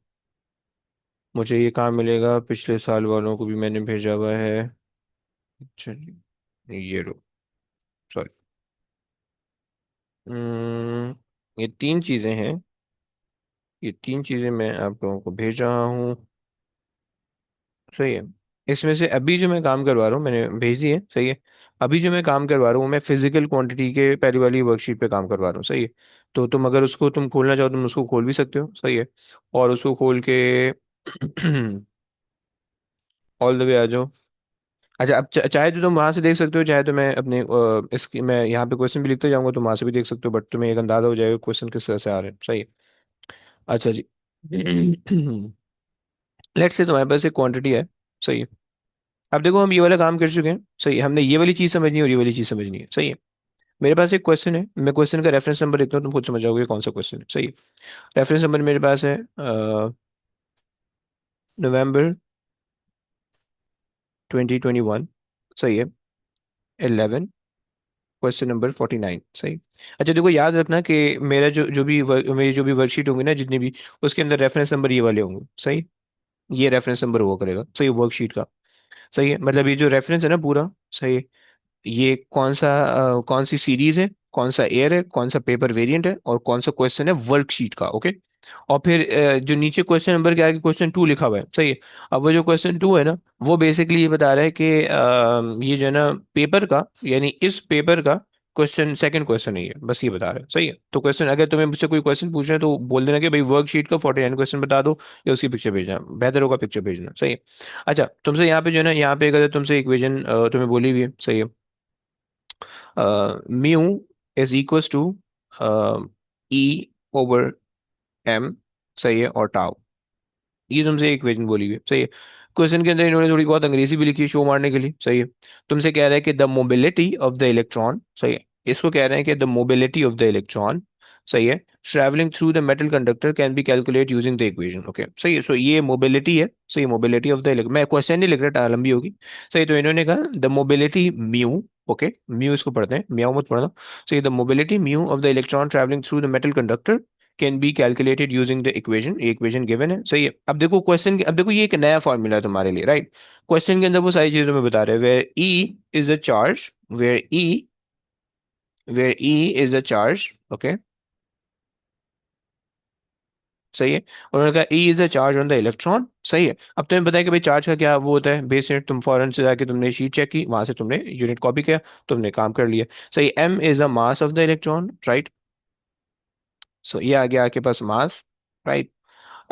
मुझे ये कहाँ मिलेगा, पिछले साल वालों को भी मैंने भेजा हुआ है। चलिए, ये लो। सॉरी। ये तीन चीजें हैं, ये तीन चीजें मैं आप लोगों को भेज रहा हूँ। सही है। इसमें से अभी जो मैं काम करवा रहा हूँ मैंने भेज दी है। सही है। अभी जो मैं काम करवा रहा हूँ मैं फिजिकल क्वांटिटी के पहली वाली वर्कशीट पे काम करवा रहा हूँ। सही है। तो तुम अगर उसको तुम खोलना चाहो तुम उसको खोल भी सकते हो। सही है। और उसको खोल के ऑल द वे आ जाओ। अच्छा, अब चाहे तो तुम वहां से देख सकते हो, चाहे तो मैं अपने इसकी मैं यहाँ पे क्वेश्चन भी लिखते जाऊंगा, तुम वहां से भी देख सकते हो, बट तुम्हें एक अंदाजा हो जाएगा क्वेश्चन किस तरह से आ रहे हैं। सही है। अच्छा जी। लेट्स से तुम्हारे पास एक क्वांटिटी है। सही है। अब देखो हम ये वाला काम कर चुके हैं। सही है, हमने ये वाली चीज समझनी है और ये वाली चीज समझनी है। सही है। मेरे पास एक क्वेश्चन है, मैं क्वेश्चन का रेफरेंस नंबर लिखता हूँ, तुम खुद समझ जाओगे कौन सा क्वेश्चन है। सही है। रेफरेंस नंबर मेरे पास है नवंबर 2021। सही है। 11, क्वेश्चन नंबर 49। सही। अच्छा देखो, याद रखना कि मेरा जो भी मेरी जो भी वर्कशीट होंगी ना जितनी भी, उसके अंदर रेफरेंस नंबर ये वाले होंगे। सही। ये रेफरेंस नंबर हुआ करेगा। सही, वर्कशीट का। सही है, मतलब ये जो रेफरेंस है ना पूरा। सही है। ये कौन सी सीरीज है, कौन सा ईयर है, कौन सा पेपर वेरिएंट है, और कौन सा क्वेश्चन है वर्कशीट का। ओके। और फिर जो नीचे क्वेश्चन नंबर के आगे क्वेश्चन टू लिखा हुआ है, सही है। अब वो जो क्वेश्चन टू है ना, वो बेसिकली ये बता रहा है कि ये जो है ना पेपर का, यानी इस पेपर का क्वेश्चन सेकंड क्वेश्चन है ये, बस ये बता रहा है, सही है। तो क्वेश्चन, अगर तुम्हें मुझसे कोई क्वेश्चन पूछ रहे हैं तो बोल देना कि भाई वर्कशीट का 49 क्वेश्चन बता दो, या उसकी पिक्चर भेजना, बेहतर होगा पिक्चर भेजना, सही है। अच्छा, तुमसे यहाँ पे जो है ना, यहाँ पे अगर तुमसे इक्वेशन तुम्हें बोली हुई है, सही है, mu is equals to E over M, सही है, और टाउ, ये तुमसे इक्वेशन बोली हुई है, सही है। क्वेश्चन के अंदर इन्होंने थोड़ी बहुत अंग्रेजी भी लिखी है शो मारने के लिए, सही है। तुमसे कह रहा है कि the mobility of the electron, सही है, इसको कह रहे हैं कि the mobility of the electron, सही है, travelling through the metal conductor can be calculate using the equation, okay, सही है। सो ये मोबिलिटी है, सही, मोबिलिटी ऑफ द, मैं क्वेश्चन नहीं लिख रहा, लंबी होगी, सही। तो इन्होंने कहा the mobility mu, okay, mu इसको पढ़ते हैं, म्याऊ मत पढ़ना, सही। The mobility mu of the electron travelling through the metal conductor can be calculated using the equation, ये इक्वेशन गिवन है, सही है। अब देखो क्वेश्चन, अब देखो ये एक नया फॉर्मूला है तुम्हारे लिए, राइट। क्वेश्चन के अंदर वो सारी चीजें मैं बता रहे हैं, where E is a charge, where E, where E is a charge, okay, सही है। और उन्होंने कहा E is the charge on the electron, सही है। अब तुम्हें पता है कि भाई चार्ज का क्या वो होता है, बेस यूनिट, तुम फौरन से जाके तुमने शीट चेक की, वहां से तुमने यूनिट कॉपी किया, तुमने काम कर लिया, सही। M is the mass of the electron, right. So ये आ गया आपके पास mass, right.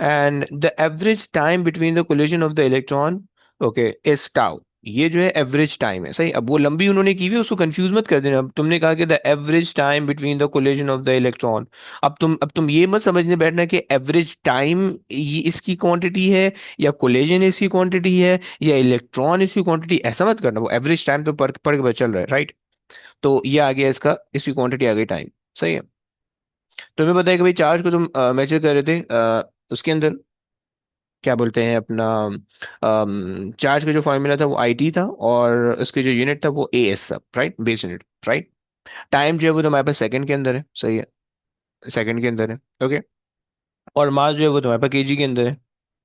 And the average time between the collision of the electron, okay, is tau, ये जो है एवरेज टाइम है, सही। अब वो लंबी उन्होंने की हुई है, उसको कंफ्यूज मत कर देना। अब तुमने कहा कि the average time between the collision of the electron, अब तुम ये मत समझने बैठना कि एवरेज टाइम ये इसकी क्वांटिटी है, या कोलिजन इसकी क्वांटिटी है, या इलेक्ट्रॉन इसकी क्वांटिटी, ऐसा मत करना। वो एवरेज टाइम तो पढ़ के पता चल रहा है, राइट। तो ये आ गया इसका, इसकी क्वांटिटी आ गई टाइम, सही है। तुम्हें पता है कि भाई चार्ज को तुम मेजर कर रहे थे उसके अंदर क्या बोलते हैं अपना, चार्ज का जो फॉर्मूला था वो आई टी था, और उसके जो यूनिट था वो ए एस था, right, base unit, right. Time जो है वो तुम्हारे पास सेकंड के अंदर है, सही है, सेकंड के अंदर है, ओके। और मास जो है वो तुम्हारे पास केजी के अंदर है,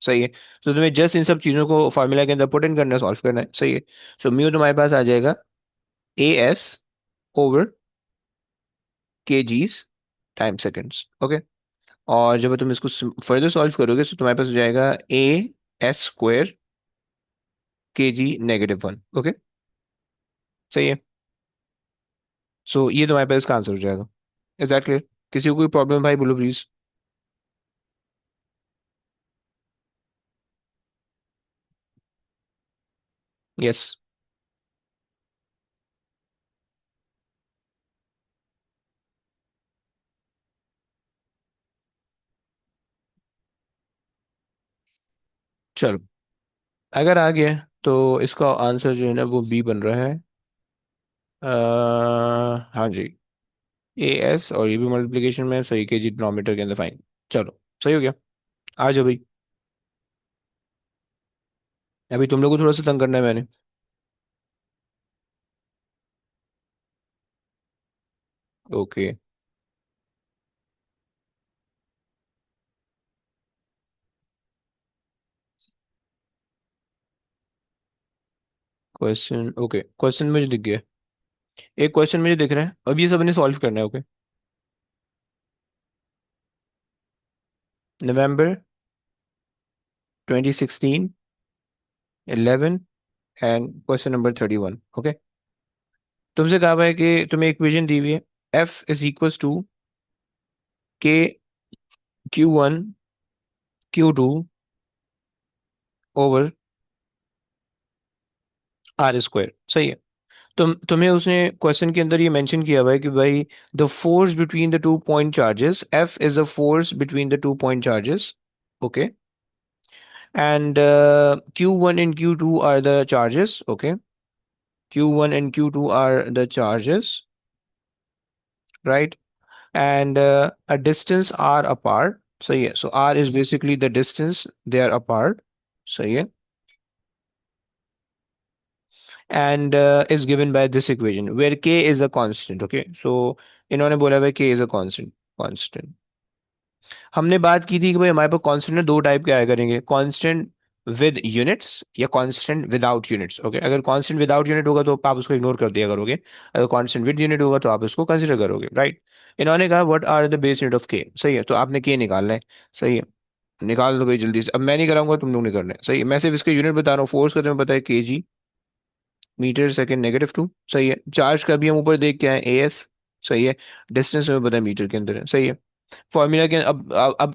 सही है। तो तुम्हें जस्ट इन सब चीज़ों को फॉर्मूला के अंदर पुट इन करना है, सॉल्व करना है, सही है। सो म्यू तुम्हारे पास आ जाएगा ए एस ओवर के जीज टाइम सेकेंड्स, ओके। और जब तुम इसको फर्दर सॉल्व करोगे तो तुम्हारे पास हो जाएगा ए एस स्क्वायर के जी -1, ओके, सही है। सो ये तुम्हारे पास इसका आंसर हो जाएगा। Is that clear? किसी को कोई प्रॉब्लम भाई बोलो प्लीज। यस। चलो, अगर आ गया तो इसका आंसर जो है ना वो बी बन रहा है। हाँ जी, ए एस, और ये भी मल्टीप्लिकेशन में सही, के जी डिनोमिनेटर के अंदर, फाइन। चलो, सही हो गया। आ जाओ भाई, अभी तुम लोग को थोड़ा सा तंग करना है मैंने। ओके, क्वेश्चन, ओके, क्वेश्चन मुझे दिख गया। एक क्वेश्चन मुझे दिख रहा है, अब ये सब ने सॉल्व करना है, okay. November 2016, 11, and question number 31, okay. तुमसे कहा हुआ है कि तुम्हें इक्वेशन दी हुई है, एफ इज इक्वल्स टू के Q1 Q2 over are square, सही है। तुम्हें उसने क्वेश्चन के अंदर ये मेंशन किया हुआ है कि भाई the force between the two point charges, F is the force between the two point charges, okay, and Q1 and Q2 are the charges, okay, Q1 and Q2 are the charges, right, and a distance r apart, so yeah, so r is basically the distance they are apart, so yeah, and is given by this equation where k is a constant, okay, so इन्होंने बोला भाई k is a constant, constant। हमने बात की थी कि भाई हमारे पास कांस्टेंट दो टाइप के आया करेंगे, कांस्टेंट विद यूनिट्स या कांस्टेंट विदाउट यूनिट्स। ओके, अगर कांस्टेंट विदाउट यूनिट होगा तो आप उसको इग्नोर कर दिया करोगे, अगर कांस्टेंट विद यूनिट होगा तो आप उसको कंसिडर करोगे, राइट। इन्होंने कहा what are the base unit of K, सही है, तो आपने के निकालना है, सही है। निकाल दो भाई जल्दी से, अब मैं नहीं कराऊंगा, तुम लोग नहीं करने, सही है, मैं सिर्फ इसके यूनिट बता रहा हूँ, फोर्स का तुम्हें पता है केजी मीटर सेकंड -2, सही है। चार्ज का भी हम ऊपर देख के आए एएस, सही है। डिस्टेंस हमें पता है मीटर के अंदर है, सही है। फॉर्मूला के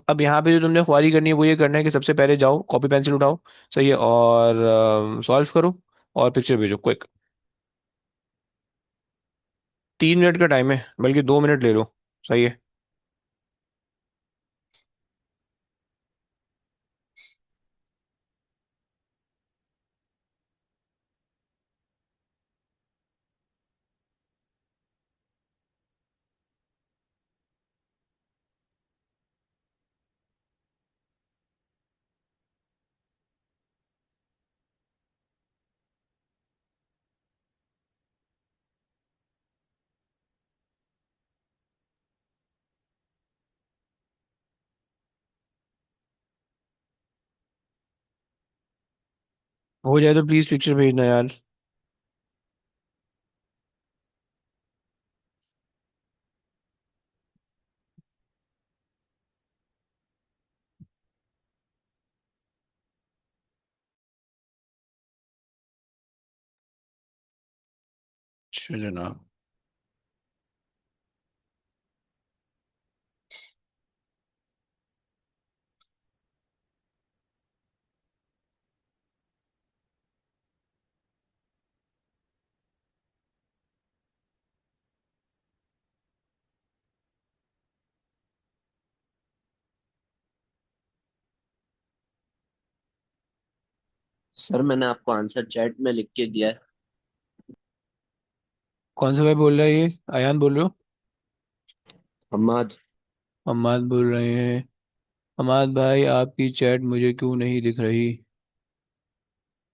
अब यहाँ पे जो तुमने ख्वारी करनी है वो ये करना है कि सबसे पहले जाओ कॉपी पेंसिल उठाओ, सही है, और सॉल्व करो और पिक्चर भेजो क्विक। 3 मिनट का टाइम है, बल्कि 2 मिनट ले लो, सही है। हो जाए तो प्लीज पिक्चर भेजना यार। अच्छा जनाब। सर मैंने आपको आंसर चैट में लिख के दिया है। कौन सा भाई बोल रहा है ये? अयान बोल रहे हो? हमाद। अम्माद बोल रहे हैं। अम्माद भाई आपकी चैट मुझे क्यों नहीं दिख रही?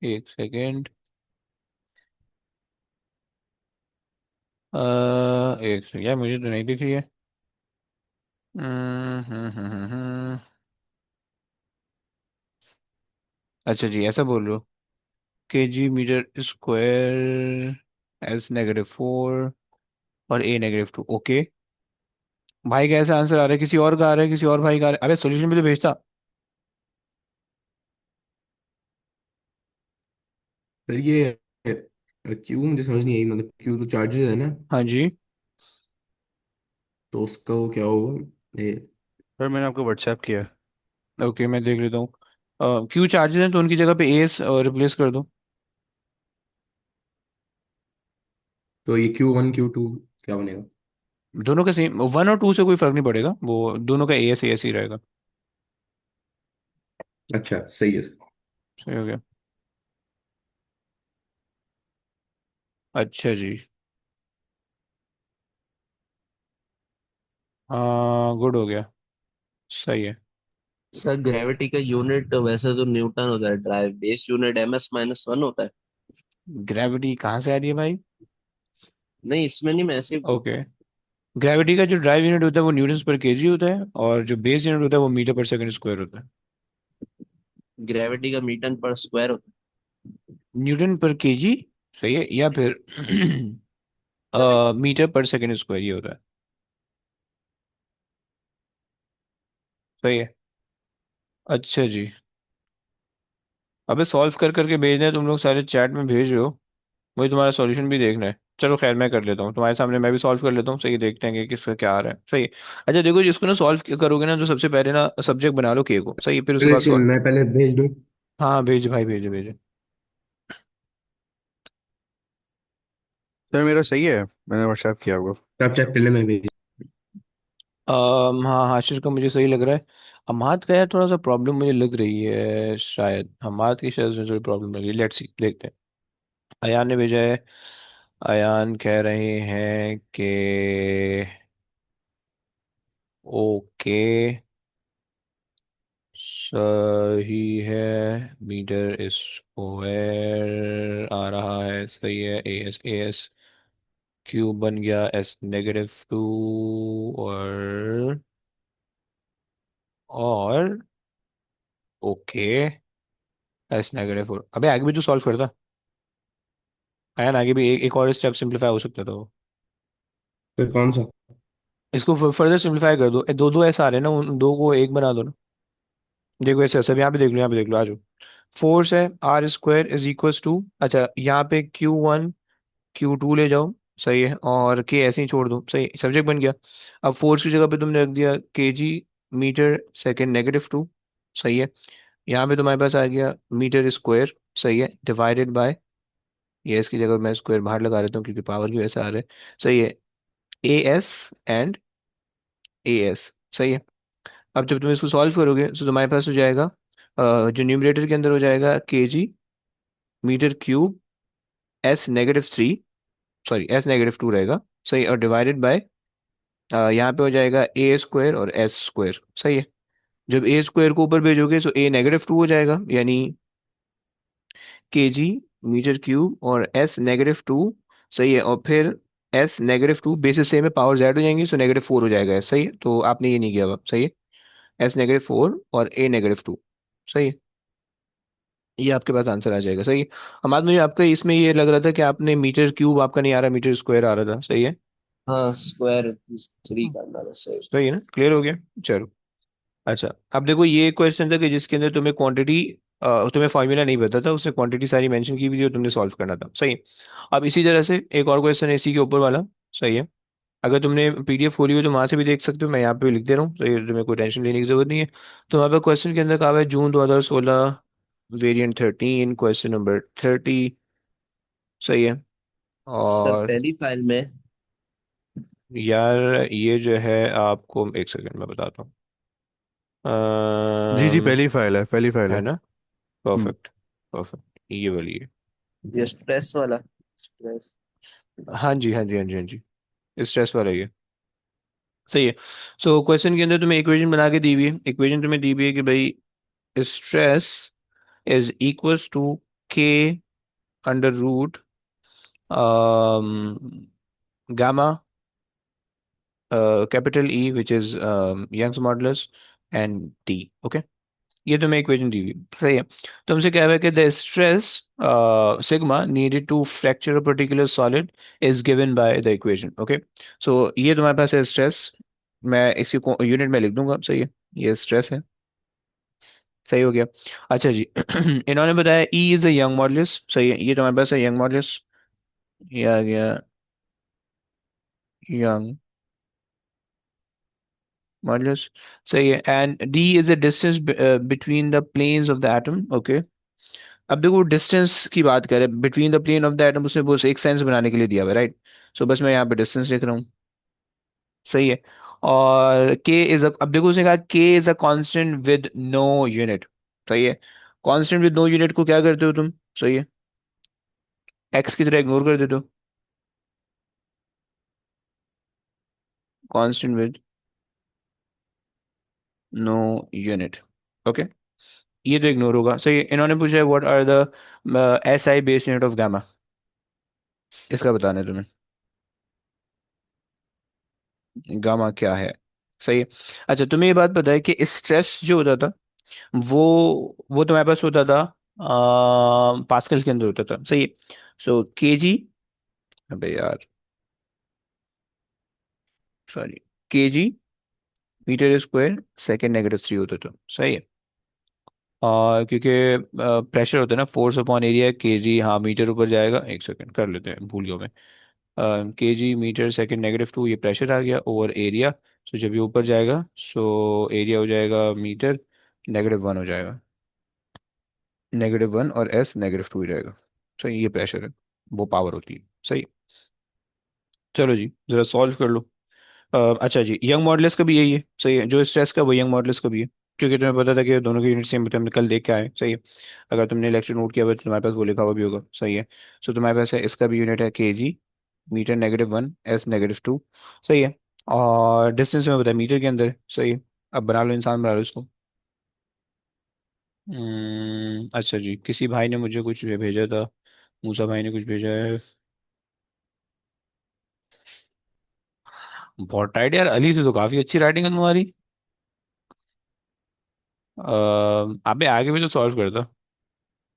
एक सेकेंड। एक सेकेंड यार, मुझे तो नहीं दिख रही है। हम्म। अच्छा जी, ऐसा बोल रहे हो? केजी मीटर स्क्वायर, एस -4 और ए -2, ओके। भाई का ऐसा आंसर आ रहा है, किसी और का आ रहा है, किसी और भाई का आ रहा है, अबे सॉल्यूशन भी तो भेजता। सर ये क्यू मुझे समझ नहीं आई, मतलब क्यू तो चार्जेस है ना, हाँ जी। तो उसका वो क्या होगा ये। सर मैंने आपको व्हाट्सएप किया है। ओके, मैं देख लेता हूँ। क्यू चार्जेस हैं तो उनकी जगह पे एस रिप्लेस कर दो। तो ये Q1 Q2 क्या बनेगा? दोनों का सेम, 1 और 2 से कोई फर्क नहीं पड़ेगा, वो दोनों का एस ही रहेगा। अच्छा सही है सर। सही हो गया। अच्छा जी। हाँ, गुड हो गया, सही है। सर ग्रेविटी का यूनिट वैसे तो न्यूटन होता है, ड्राइव बेस यूनिट MS-1 होता है। ग्रेविटी कहाँ से आ रही है भाई? नहीं इसमें नहीं, मैं ऐसे ही ओके। ग्रेविटी का जो ड्राइव यूनिट होता है वो न्यूटन पर केजी होता है, और जो बेस यूनिट होता है वो मीटर पर सेकंड स्क्वायर होता है। ग्रेविटी का मीटन पर स्क्वायर होता न्यूटन पर केजी, सही है, या फिर है। करेक्ट। मीटर पर सेकंड स्क्वायर ये होता है, सही है। अच्छा जी। अबे सॉल्व कर करके भेजना है, तुम लोग सारे चैट में भेज रहे हो, मुझे तुम्हारा सॉल्यूशन भी देखना है। चलो खैर, मैं कर लेता हूँ तुम्हारे सामने, मैं भी सॉल्व कर लेता हूँ, सही है, देखते हैं कि किसका क्या आ रहा है, सही है। अच्छा देखो, जिसको ना सॉल्व करोगे ना, तो सबसे पहले ना सब्जेक्ट बना लो के को, सही है, फिर उसके बाद सॉल्व। मैं पहले भेज दूँ? हाँ भेज भाई, भेजो भेजो। सर मेरा सही है, मैंने व्हाट्सएप किया आपको। आप चेक कर ले, मैं भेज। हाँ, हाशिर का मुझे सही लग रहा है। हमाद का यार थोड़ा सा प्रॉब्लम मुझे लग रही है, शायद हमाद की शायद से थोड़ी प्रॉब्लम लग रही है, लेट्स सी, देखते हैं। अयान ने भेजा है। अयान कह रहे हैं कि ओके, सही है, मीटर स्क्वायर आ रहा है, सही है, एस क्यूब बन गया S -2, और और ओके, S-4। अबे आगे भी तो सॉल्व करता। आया ना, आगे भी एक और स्टेप सिंप्लीफाई हो सकता था वो। फिर कौन सा? इसको फर्दर सिंप्लीफाई कर दो, दो दो ऐसा आ रहे हैं ना, उन दो को एक बना दो ना। देखो ऐसे सब यहाँ पे देख लो, यहाँ पे देख लो, आ जाओ। फोर्स है R² = अच्छा यहाँ पे Q1 Q2 ले जाओ। सही है, और के ऐसे ही छोड़ दो, सही सब्जेक्ट बन गया। अब फोर्स की जगह पे तुमने रख दिया kg/s²-2। सही है। यहाँ पे तुम्हारे पास आ गया मीटर स्क्वायर। सही है, डिवाइडेड बाय, ये इसकी जगह मैं स्क्वायर बाहर लगा देता हूँ क्योंकि पावर की वजह से आ रहा है। सही है, AS एंड AS। सही है। अब जब तुम इसको सॉल्व करोगे तो तुम्हारे पास हो जाएगा जो न्यूमरेटर के अंदर हो जाएगा kg/m³ S-3, सॉरी S-2 रहेगा। सही, और डिवाइडेड बाय यहाँ पे हो जाएगा A² और S²। सही है। जब A² को ऊपर भेजोगे तो A-2 हो जाएगा, यानी kg/m³ और S-2। सही है, और फिर S-2 बेसिस सेम है, पावर जेड हो जाएंगी, सो -4 हो जाएगा। सही है, तो आपने ये नहीं किया अब। सही है, S-4 और A-2। सही है, ये आपके पास आंसर आ जाएगा। सही है। हमारे मुझे आपका इसमें ये लग रहा था कि आपने मीटर क्यूब आपका नहीं आ रहा, मीटर स्क्वायर आ रहा था। सही है। हाँ, स्क्वायर 3 हम्म, करना था, सही। सही है ना, क्लियर हो गया। चलो। अच्छा, अब देखो ये क्वेश्चन था कि जिसके अंदर तुम्हें क्वांटिटी, तुम्हें फॉर्मूला नहीं पता था, उसने क्वांटिटी सारी मेंशन की हुई थी और तुमने सॉल्व करना था। सही है। अब इसी तरह से एक और क्वेश्चन है इसी के ऊपर वाला। सही है। अगर तुमने PDF खोली हो तो वहां से भी देख सकते हो, मैं यहाँ पे लिख दे रहा हूँ, तो ये तुम्हें कोई टेंशन लेने की जरूरत नहीं है। तो वहाँ पे क्वेश्चन के अंदर कहा हुआ है जून 2016, वेरिएंट 13, क्वेश्चन नंबर 30। सही है। सर और पहली फाइल में। यार ये जो है, आपको एक सेकंड में बताता हूँ। जी जी, अम्म, पहली फाइल है, पहली फाइल है है। ना, हम्म। परफेक्ट। परफेक्ट, ये वाली है। ये स्ट्रेस वाला। स्ट्रेस। हाँ जी, हाँ जी, हाँ जी, हाँ जी, स्ट्रेस वाला ही है। सही है। सो क्वेश्चन के अंदर तुम्हें इक्वेशन बना के दी हुई है, इक्वेशन तुम्हें दी हुई है कि भाई stress is equals to K under root gamma capital E which is Young's modulus and T। Okay, ये तुम्हें इक्वेशन दी हुई है। सही है। तुमसे क्या है कि the stress sigma needed to fracture a particular solid is given by the equation. Okay, so ये तुम्हारे पास है स्ट्रेस, मैं इसकी यूनिट में लिख दूंगा। सही है, ये स्ट्रेस है। सही हो गया। अच्छा जी इन्होंने बताया E is a young modulus. सही है, ये तुम्हारे पास है यंग मॉडुलस, ये आ गया यंग मॉडुलस। सही है, and D is a distance between the planes of the atom. Okay, अब देखो डिस्टेंस की बात करें between the plane of the atom, उसने बस एक सेंस बनाने के लिए दिया हुआ है, राइट। सो बस मैं यहाँ पे डिस्टेंस लिख रहा हूँ। सही है। और के इज अब देखो उसने कहा K is a constant with no unit. सही है, कांस्टेंट विद नो यूनिट को क्या करते हो तुम? सही है, एक्स की तरह इग्नोर कर देते हो, constant with no unit. Okay, ये तो इग्नोर होगा। सही है। इन्होंने पूछा है what are the SI base unit of gamma, इसका बताना है तुम्हें, गामा क्या है। सही है। अच्छा, तुम्हें ये बात पता है कि स्ट्रेस जो होता था वो वो तुम्हारे पास होता था पास्कल के अंदर होता था। सही है। सो kg, अबे यार सॉरी, kg/m²/-3 होता था। सही है। क्योंकि प्रेशर होता है ना, फोर्स अपॉन एरिया, kg, हाँ मीटर ऊपर जाएगा, एक सेकंड कर लेते हैं, भूल गया मैं। kg/m²/-2 ये प्रेशर आ गया ओवर एरिया। सो जब ये ऊपर जाएगा सो एरिया हो जाएगा मीटर, -1 हो जाएगा, -1 और S-2 हो जाएगा। सही, ये प्रेशर है, वो पावर होती है। सही। चलो जी, जरा सॉल्व कर लो। अच्छा जी, यंग मॉडुलस का भी यही है। सही है, जो स्ट्रेस का वो यंग मॉडुलस का भी है, क्योंकि तुम्हें पता था कि दोनों के यूनिट सेम होते हैं, हमने कल देख के आए। सही है, अगर तुमने लेक्चर नोट किया हुआ है तो तुम्हारे पास वो लिखा हुआ भी होगा। सही है। सो तुम्हारे पास है, इसका भी यूनिट है kg/-1, S-2। सही है, और डिस्टेंस में बताया मीटर के अंदर। सही है। अब बना लो, इंसान बना लो इसको। अच्छा जी, किसी भाई ने मुझे कुछ भेजा था, मूसा भाई ने कुछ भेजा है। बहुत टाइट यार, अली से तो काफी अच्छी राइटिंग है तुम्हारी। अबे आगे भी तो सॉल्व करता।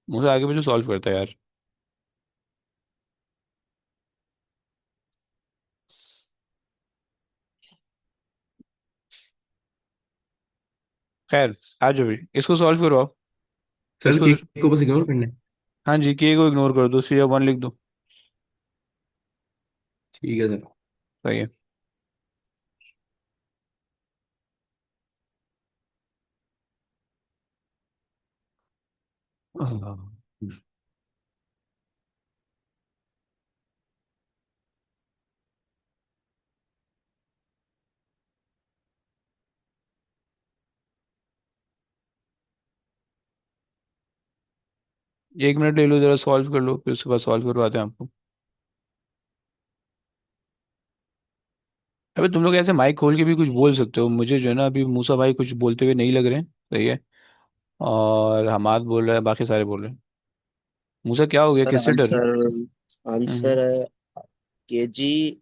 मुझे आगे पीछे सॉल्व करता है यार। खैर, आ जाओ भी, इसको सॉल्व करो आप। सर इसको, के को बस इग्नोर करना है। हाँ जी, के को इग्नोर कर दो, सीधा वन लिख दो। ठीक है सर। सही है। आह, 1 मिनट ले लो जरा, सॉल्व कर लो, फिर उसके बाद सॉल्व करवाते हैं आपको। अबे तुम लोग ऐसे माइक खोल के भी कुछ बोल सकते हो, मुझे जो है ना अभी मूसा भाई कुछ बोलते हुए नहीं लग रहे हैं। सही है। और हमाद बोल रहा है, बाकी सारे बोल रहे हैं। मूसा क्या हो गया, सर किससे डर रहे हो? आंसर, हम्म। आंसर है केजी।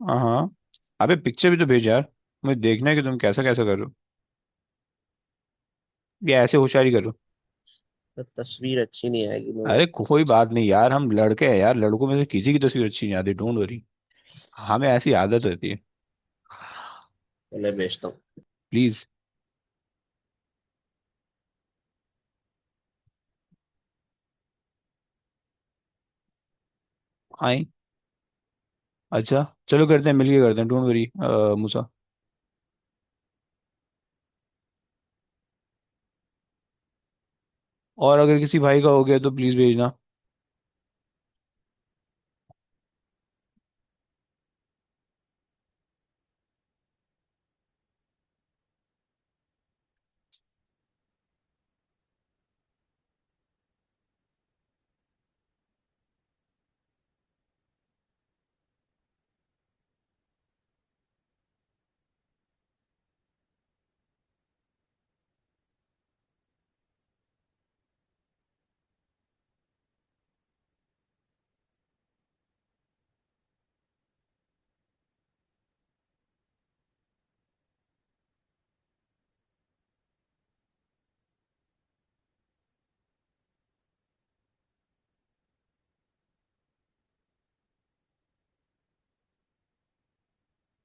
हाँ हाँ। अबे पिक्चर भी तो भेज यार, मुझे देखना है कि तुम कैसा कैसा कर रहे हो। ये ऐसे होशियारी करो। तस्वीर अच्छी नहीं आएगी मगर। अरे कोई बात नहीं यार, हम लड़के हैं यार, लड़कों में से किसी की तस्वीर अच्छी नहीं आती, डोंट वरी। हमें ऐसी आदत रहती है। पहले भेजता हूँ। प्लीज। आए। अच्छा चलो, करते हैं, मिलके करते हैं, डोंट वरी मूसा। और अगर किसी भाई का हो गया तो प्लीज भेजना।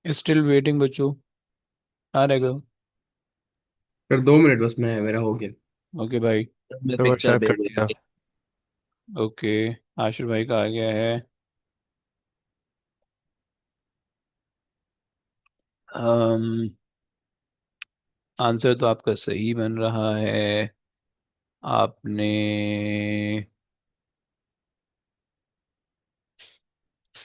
स्टिल वेटिंग बच्चों, आ रहेगा। सर 2 मिनट बस, मैं मेरा हो गया। ओके भाई। मैं तो बस पिक्चर टाइप कर भेज दिया। दूंगी। ओके। आशिर भाई का आ गया है। um, आंसर तो आपका सही बन रहा है। आपने,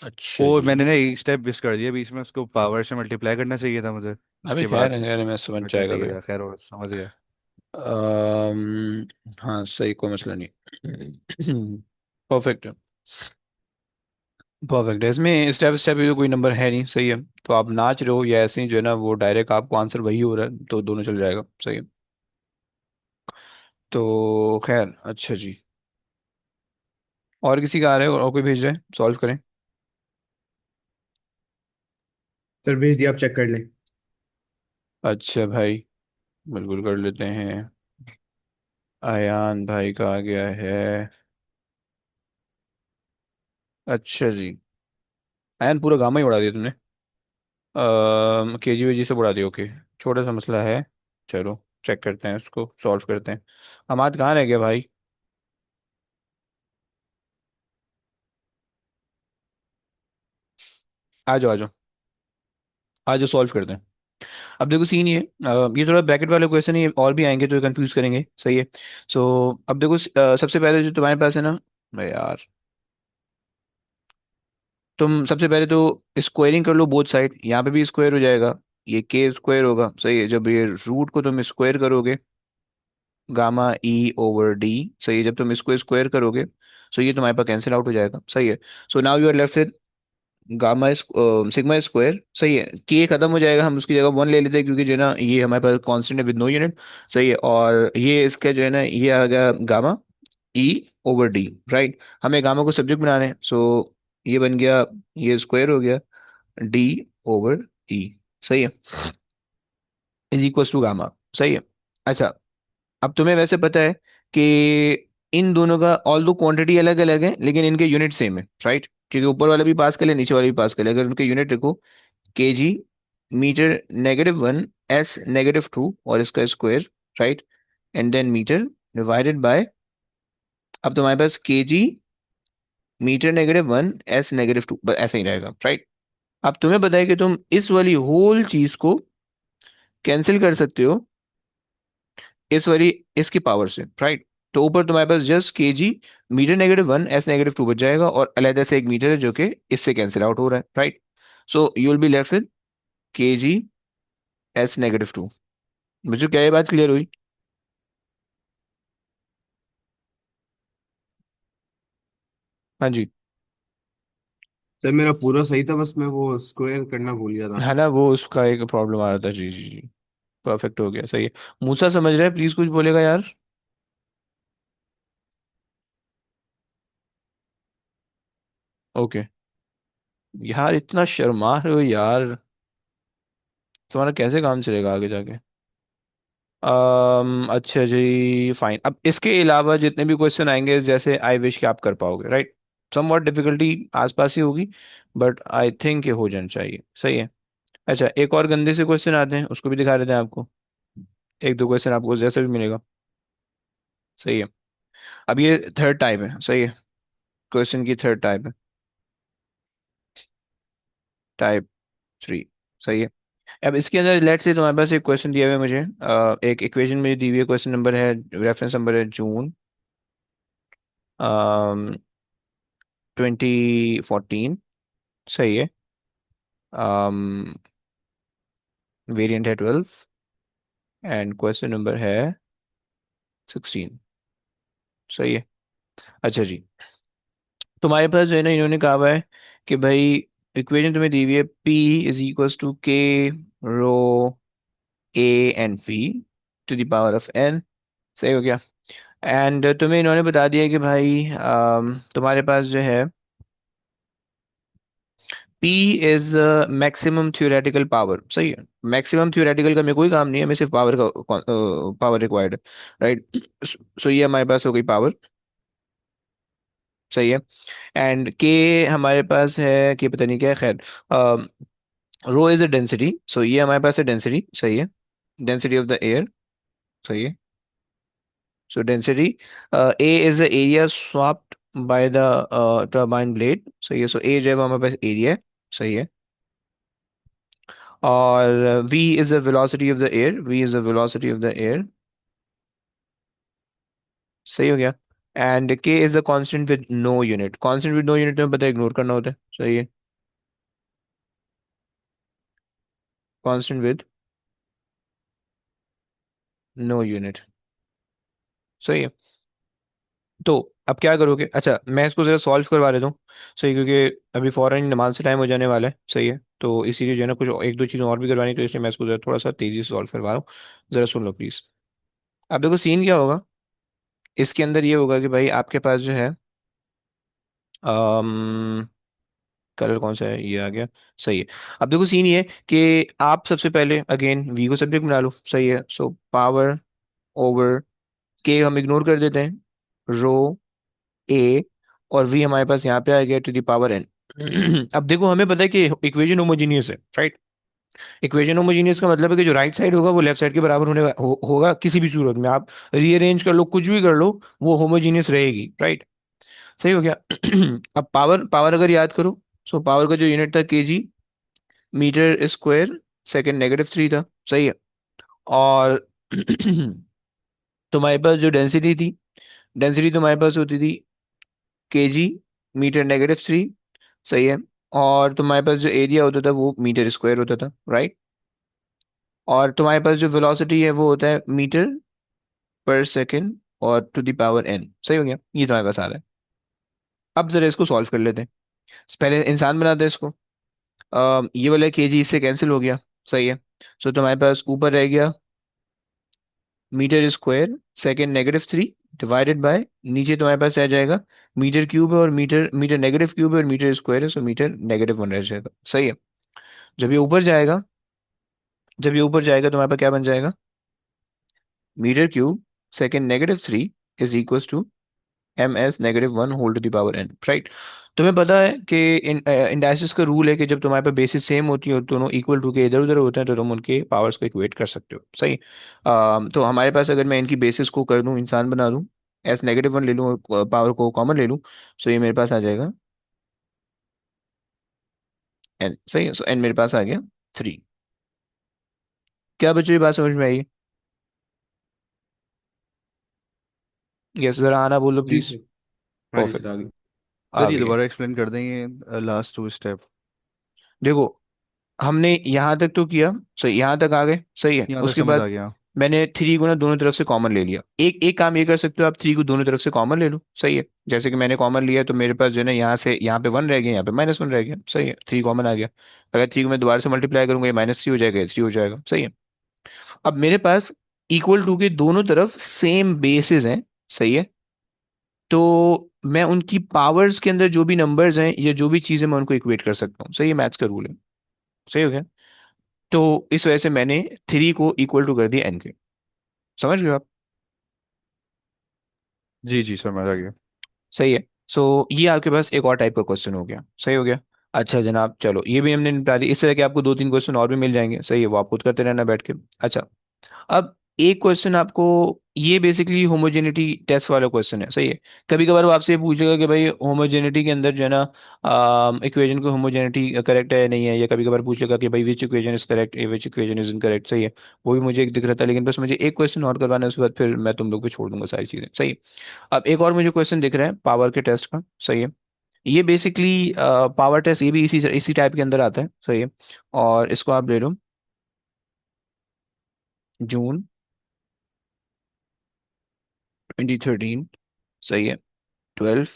अच्छा ओ जी। मैंने ना एक स्टेप मिस कर दिया बीच में, उसको पावर से मल्टीप्लाई करना चाहिए था मुझे, अभी उसके खैर बाद खैर मैं समझ करना जाएगा चाहिए भाई। था। खैर वो समझ गया। हाँ सही, कोई मसला नहीं। परफेक्ट है। परफेक्ट है, इसमें स्टेप स्टेप भी तो कोई नंबर है नहीं, सही है। तो आप नाच रहे हो या ऐसे ही जो है ना, वो डायरेक्ट आपको आंसर वही हो रहा है, तो दोनों चल जाएगा, सही है। तो खैर, अच्छा जी। और किसी का आ रहा है, और कोई भेज रहा है, सॉल्व करें। सर भेज दिया, आप चेक कर लें। अच्छा भाई, बिल्कुल कर लेते हैं। अयान भाई का आ गया है। अच्छा जी। अयान पूरा गामा ही उड़ा दिया तुमने। केजी वेजी से उड़ा दिया, ओके। छोटा सा मसला है। चलो, चेक करते हैं, उसको सॉल्व करते हैं। अमाद कहाँ रह गया भाई? आ जाओ आ जाओ। आ जाओ, सॉल्व करते हैं। अब देखो सीन ये, ये थोड़ा ब्रैकेट वाले क्वेश्चन ही और भी आएंगे तो कंफ्यूज करेंगे, सही है। सो अब देखो, सबसे पहले जो तुम्हारे पास है ना, अरे यार, तुम सबसे पहले तो स्क्वायरिंग कर लो बोथ साइड, यहाँ पे भी स्क्वायर हो जाएगा। ये के स्क्वायर होगा, सही है, जब ये रूट को तुम स्क्वायर करोगे, गामा ई ओवर डी। सही है, जब तुम इसको स्क्वायर करोगे, सो ये तुम्हारे पास कैंसिल आउट हो जाएगा, सही है। So now you are left with gamma sigma square, सही है। के खत्म हो जाएगा, हम उसकी जगह वन ले लेते हैं, क्योंकि जो है ना ये हमारे पास कांस्टेंट है विद नो यूनिट। सही है, और ये इसका जो है ना, ये आ गया गामा ई ओवर डी, राइट। हमें गामा को सब्जेक्ट बनाना है, सो ये बन गया, ये स्क्वायर हो गया डी ओवर ई, सही है, इज इक्वल टू गामा, सही है। अच्छा, अब तुम्हें वैसे पता है कि इन दोनों का ऑल दो क्वांटिटी अलग अलग है लेकिन इनके यूनिट सेम है, राइट? क्योंकि ऊपर वाला भी पास कर ले, नीचे वाला भी पास कर ले, अगर उनके यूनिट देखो, केजी मीटर -1 एस -2 और इसका square, right? And then metre divided by, अब तुम्हारे पास केजी मीटर -1 एस -2, बस ऐसा ही रहेगा, राइट? अब तुम्हें पता है कि तुम इस वाली होल चीज को कैंसिल कर सकते हो इस वाली, इसकी पावर से, राइट? तो ऊपर तुम्हारे पास जस्ट केजी मीटर -1 एस -2 बच जाएगा, और अलग से एक मीटर है जो कि इससे कैंसिल आउट हो रहा है, right? So you will be left with KG S -2। मुझे क्या ये बात क्लियर हुई? हाँ जी। सर मेरा पूरा सही था, बस मैं वो स्क्वायर करना भूल गया था। है ना, वो उसका एक प्रॉब्लम आ रहा था, जी जी जी। परफेक्ट हो गया, सही है। मूसा समझ रहा है, प्लीज कुछ बोलेगा यार। ओके। यार इतना शर्मा रहे हो यार, तुम्हारा कैसे काम चलेगा आगे जाके? अच्छा जी, फाइन। अब इसके अलावा जितने भी क्वेश्चन आएंगे, जैसे आई विश कि आप कर पाओगे, राइट? समवॉट डिफिकल्टी आसपास ही होगी, बट आई थिंक ये हो जाना चाहिए, सही है। अच्छा, एक और गंदे से क्वेश्चन आते हैं, उसको भी दिखा देते हैं आपको। एक दो क्वेश्चन आपको जैसा भी मिलेगा, सही है। अब ये थर्ड टाइप है, सही है। क्वेश्चन की थर्ड टाइप है, टाइप 3, सही है। अब इसके अंदर लेट से तुम्हारे पास एक क्वेश्चन दिया हुआ है मुझे, एक इक्वेशन मुझे दी हुई है, क्वेश्चन नंबर है, रेफरेंस नंबर है जून 2014, सही है। वेरिएंट है 12 एंड क्वेश्चन नंबर है 16, सही है। अच्छा जी, तुम्हारे पास जो है ना, इन्होंने कहा हुआ है कि भाई इक्वेशन तुम्हें दी हुई है, P = K rho A and V to the power of N, सही हो गया। एंड तुम्हें इन्होंने बता दिया कि भाई तुम्हारे पास जो है P is maximum theoretical power, सही है। मैक्सिमम थियोरेटिकल का मेरे कोई काम नहीं है, हमें सिर्फ पावर का पावर रिक्वायर्ड है, राइट? सो ये हमारे पास हो गई पावर, सही है। एंड के हमारे पास है कि पता नहीं क्या है, खैर, रो इज अ डेंसिटी, सो ये हमारे पास है डेंसिटी, सही है। डेंसिटी ऑफ द एयर, सही है। सो density, A is the area swapped by the turbine blade, सही है। सो ए जो है वो हमारे पास एरिया है, सही है। और v is the velocity of the air, v is the velocity of the air, सही हो गया। And k is the constant with no unit, constant with no unit में पता है इग्नोर करना होता है, सही है। कांस्टेंट विद नो यूनिट, सही है। तो अब क्या करोगे? अच्छा, मैं इसको जरा सॉल्व करवा देता हूँ, सही, क्योंकि अभी फौरन नमाज से टाइम हो जाने वाला है, सही है। तो इसीलिए जो है ना, कुछ एक दो चीज़ें और भी करवानी, तो इसलिए मैं इसको जरा थोड़ा सा तेजी से सॉल्व करवा रहा हूँ। जरा सुन लो प्लीज। अब देखो सीन क्या होगा, इसके अंदर ये होगा कि भाई आपके पास जो है, कलर कौन सा है, ये आ गया, सही है। अब देखो सीन ये है कि आप सबसे पहले अगेन वी को सब्जेक्ट बना लो, सही है। सो पावर ओवर के हम इग्नोर कर देते हैं, रो ए, और वी हमारे पास यहाँ पे आ गया टू द पावर एन। अब देखो हमें पता है कि इक्वेशन होमोजीनियस है, राइट? इक्वेशन होमोजीनियस का मतलब है कि जो राइट साइड होगा वो लेफ्ट साइड के बराबर होगा किसी भी सूरत में, आप रीअरेंज कर लो, कुछ भी कर लो, वो होमोजीनियस रहेगी, राइट? सही हो गया। अब पावर, पावर अगर याद करो, सो पावर का जो यूनिट था केजी मीटर स्क्वायर सेकंड -3 था, सही है। और तुम्हारे पास जो डेंसिटी थी, डेंसिटी तुम्हारे पास होती थी केजी मीटर -3, सही है। और तुम्हारे पास जो एरिया होता था वो मीटर स्क्वायर होता था, राइट? और तुम्हारे पास जो वेलोसिटी है वो होता है मीटर पर सेकंड और टू द पावर एन, सही हो गया। ये तुम्हारे पास आ रहा है। अब जरा इसको सॉल्व कर लेते हैं, पहले इंसान बनाते हैं इसको। ये वाला केजी इससे कैंसिल हो गया, सही है। सो तुम्हारे पास ऊपर रह गया metre square second -3 divided by, नीचे तुम्हारे पास रह जाएगा मीटर क्यूब है, और मीटर मीटर -क्यूब है, और मीटर स्क्वायर है, सो मीटर -1 रह जाएगा, सही है। जब ये ऊपर जाएगा, जब ये ऊपर जाएगा तुम्हारे पास क्या बन जाएगा, metre cube second -3 is equal to -1 whole to the power n, right. तुम्हें पता है कि इंडाइसिस का रूल है कि जब तुम्हारे पास बेसिस सेम होती है और दोनों इक्वल टू के इधर उधर होते हैं तो तुम उनके पावर्स को इक्वेट कर सकते हो, सही। तो हमारे पास अगर मैं इनकी बेसिस को कर दूं, इंसान बना दूं, -1 ले लूं और पावर को कॉमन ले लूं, सो ये मेरे पास आ जाएगा n, सही है। सो n मेरे पास आ गया 3। क्या बच्चों, ये बात समझ में आई? यस, जरा आना बोलो जी प्लीज। सर। हाँ जी परफेक्ट। सर, आगे। आ सर ये गई। दोबारा एक्सप्लेन कर देंगे लास्ट 2 स्टेप? देखो, हमने यहाँ तक तो किया, सही, यहाँ तक आ गए, सही है। यहाँ तक उसके समझ बाद आ गया। मैंने 3 को ना दोनों तरफ से कॉमन ले लिया। एक एक काम ये कर सकते हो आप, 3 को दोनों तरफ से कॉमन ले लो, सही है। जैसे कि मैंने कॉमन लिया तो मेरे पास जो है ना, यहाँ से यहाँ पे 1 रह गया, यहाँ पे -1 रह गया, सही है। 3 कॉमन आ गया। अगर 3 को मैं दोबारा से मल्टीप्लाई करूंगा, ये -3 हो जाएगा, ये 3 हो जाएगा, सही है। अब मेरे पास इक्वल टू के दोनों तरफ सेम बेसिस हैं, सही है। तो मैं उनकी पावर्स के अंदर जो भी नंबर्स हैं या जो भी चीजें, मैं उनको इक्वेट कर सकता हूँ, सही है। मैथ्स का रूल है, सही हो गया। तो इस वजह से मैंने 3 को इक्वल टू कर दिया n के। समझ गए आप? जी जी समझ आ गया। सही है। सो ये आपके पास एक और टाइप का क्वेश्चन हो गया, सही हो गया। अच्छा जनाब, चलो ये भी हमने निपटा दी। इस तरह के आपको 2-3 क्वेश्चन और भी मिल जाएंगे, सही है, वो आप खुद करते रहना बैठ के। अच्छा, अब एक क्वेश्चन आपको, ये बेसिकली होमोजेनिटी टेस्ट वाला क्वेश्चन है, सही है। कभी कभार वो आपसे ये पूछेगा कि भाई होमोजेनिटी के अंदर जो है ना, इक्वेशन को होमोजेनिटी करेक्ट है या नहीं है, या कभी कभार पूछ लेगा कि भाई which equation is correct, which equation is incorrect, सही है। वो भी मुझे एक दिख रहा था, लेकिन बस मुझे एक क्वेश्चन और करवाना है, उसके बाद फिर मैं तुम लोग पे छोड़ दूंगा सारी चीजें, सही है। अब एक और मुझे क्वेश्चन दिख रहा है पावर के टेस्ट का, सही है। ये बेसिकली पावर टेस्ट, ये भी इसी इसी टाइप के अंदर आता है, सही है। और इसको आप ले लो, जून 2013, सही है, 12,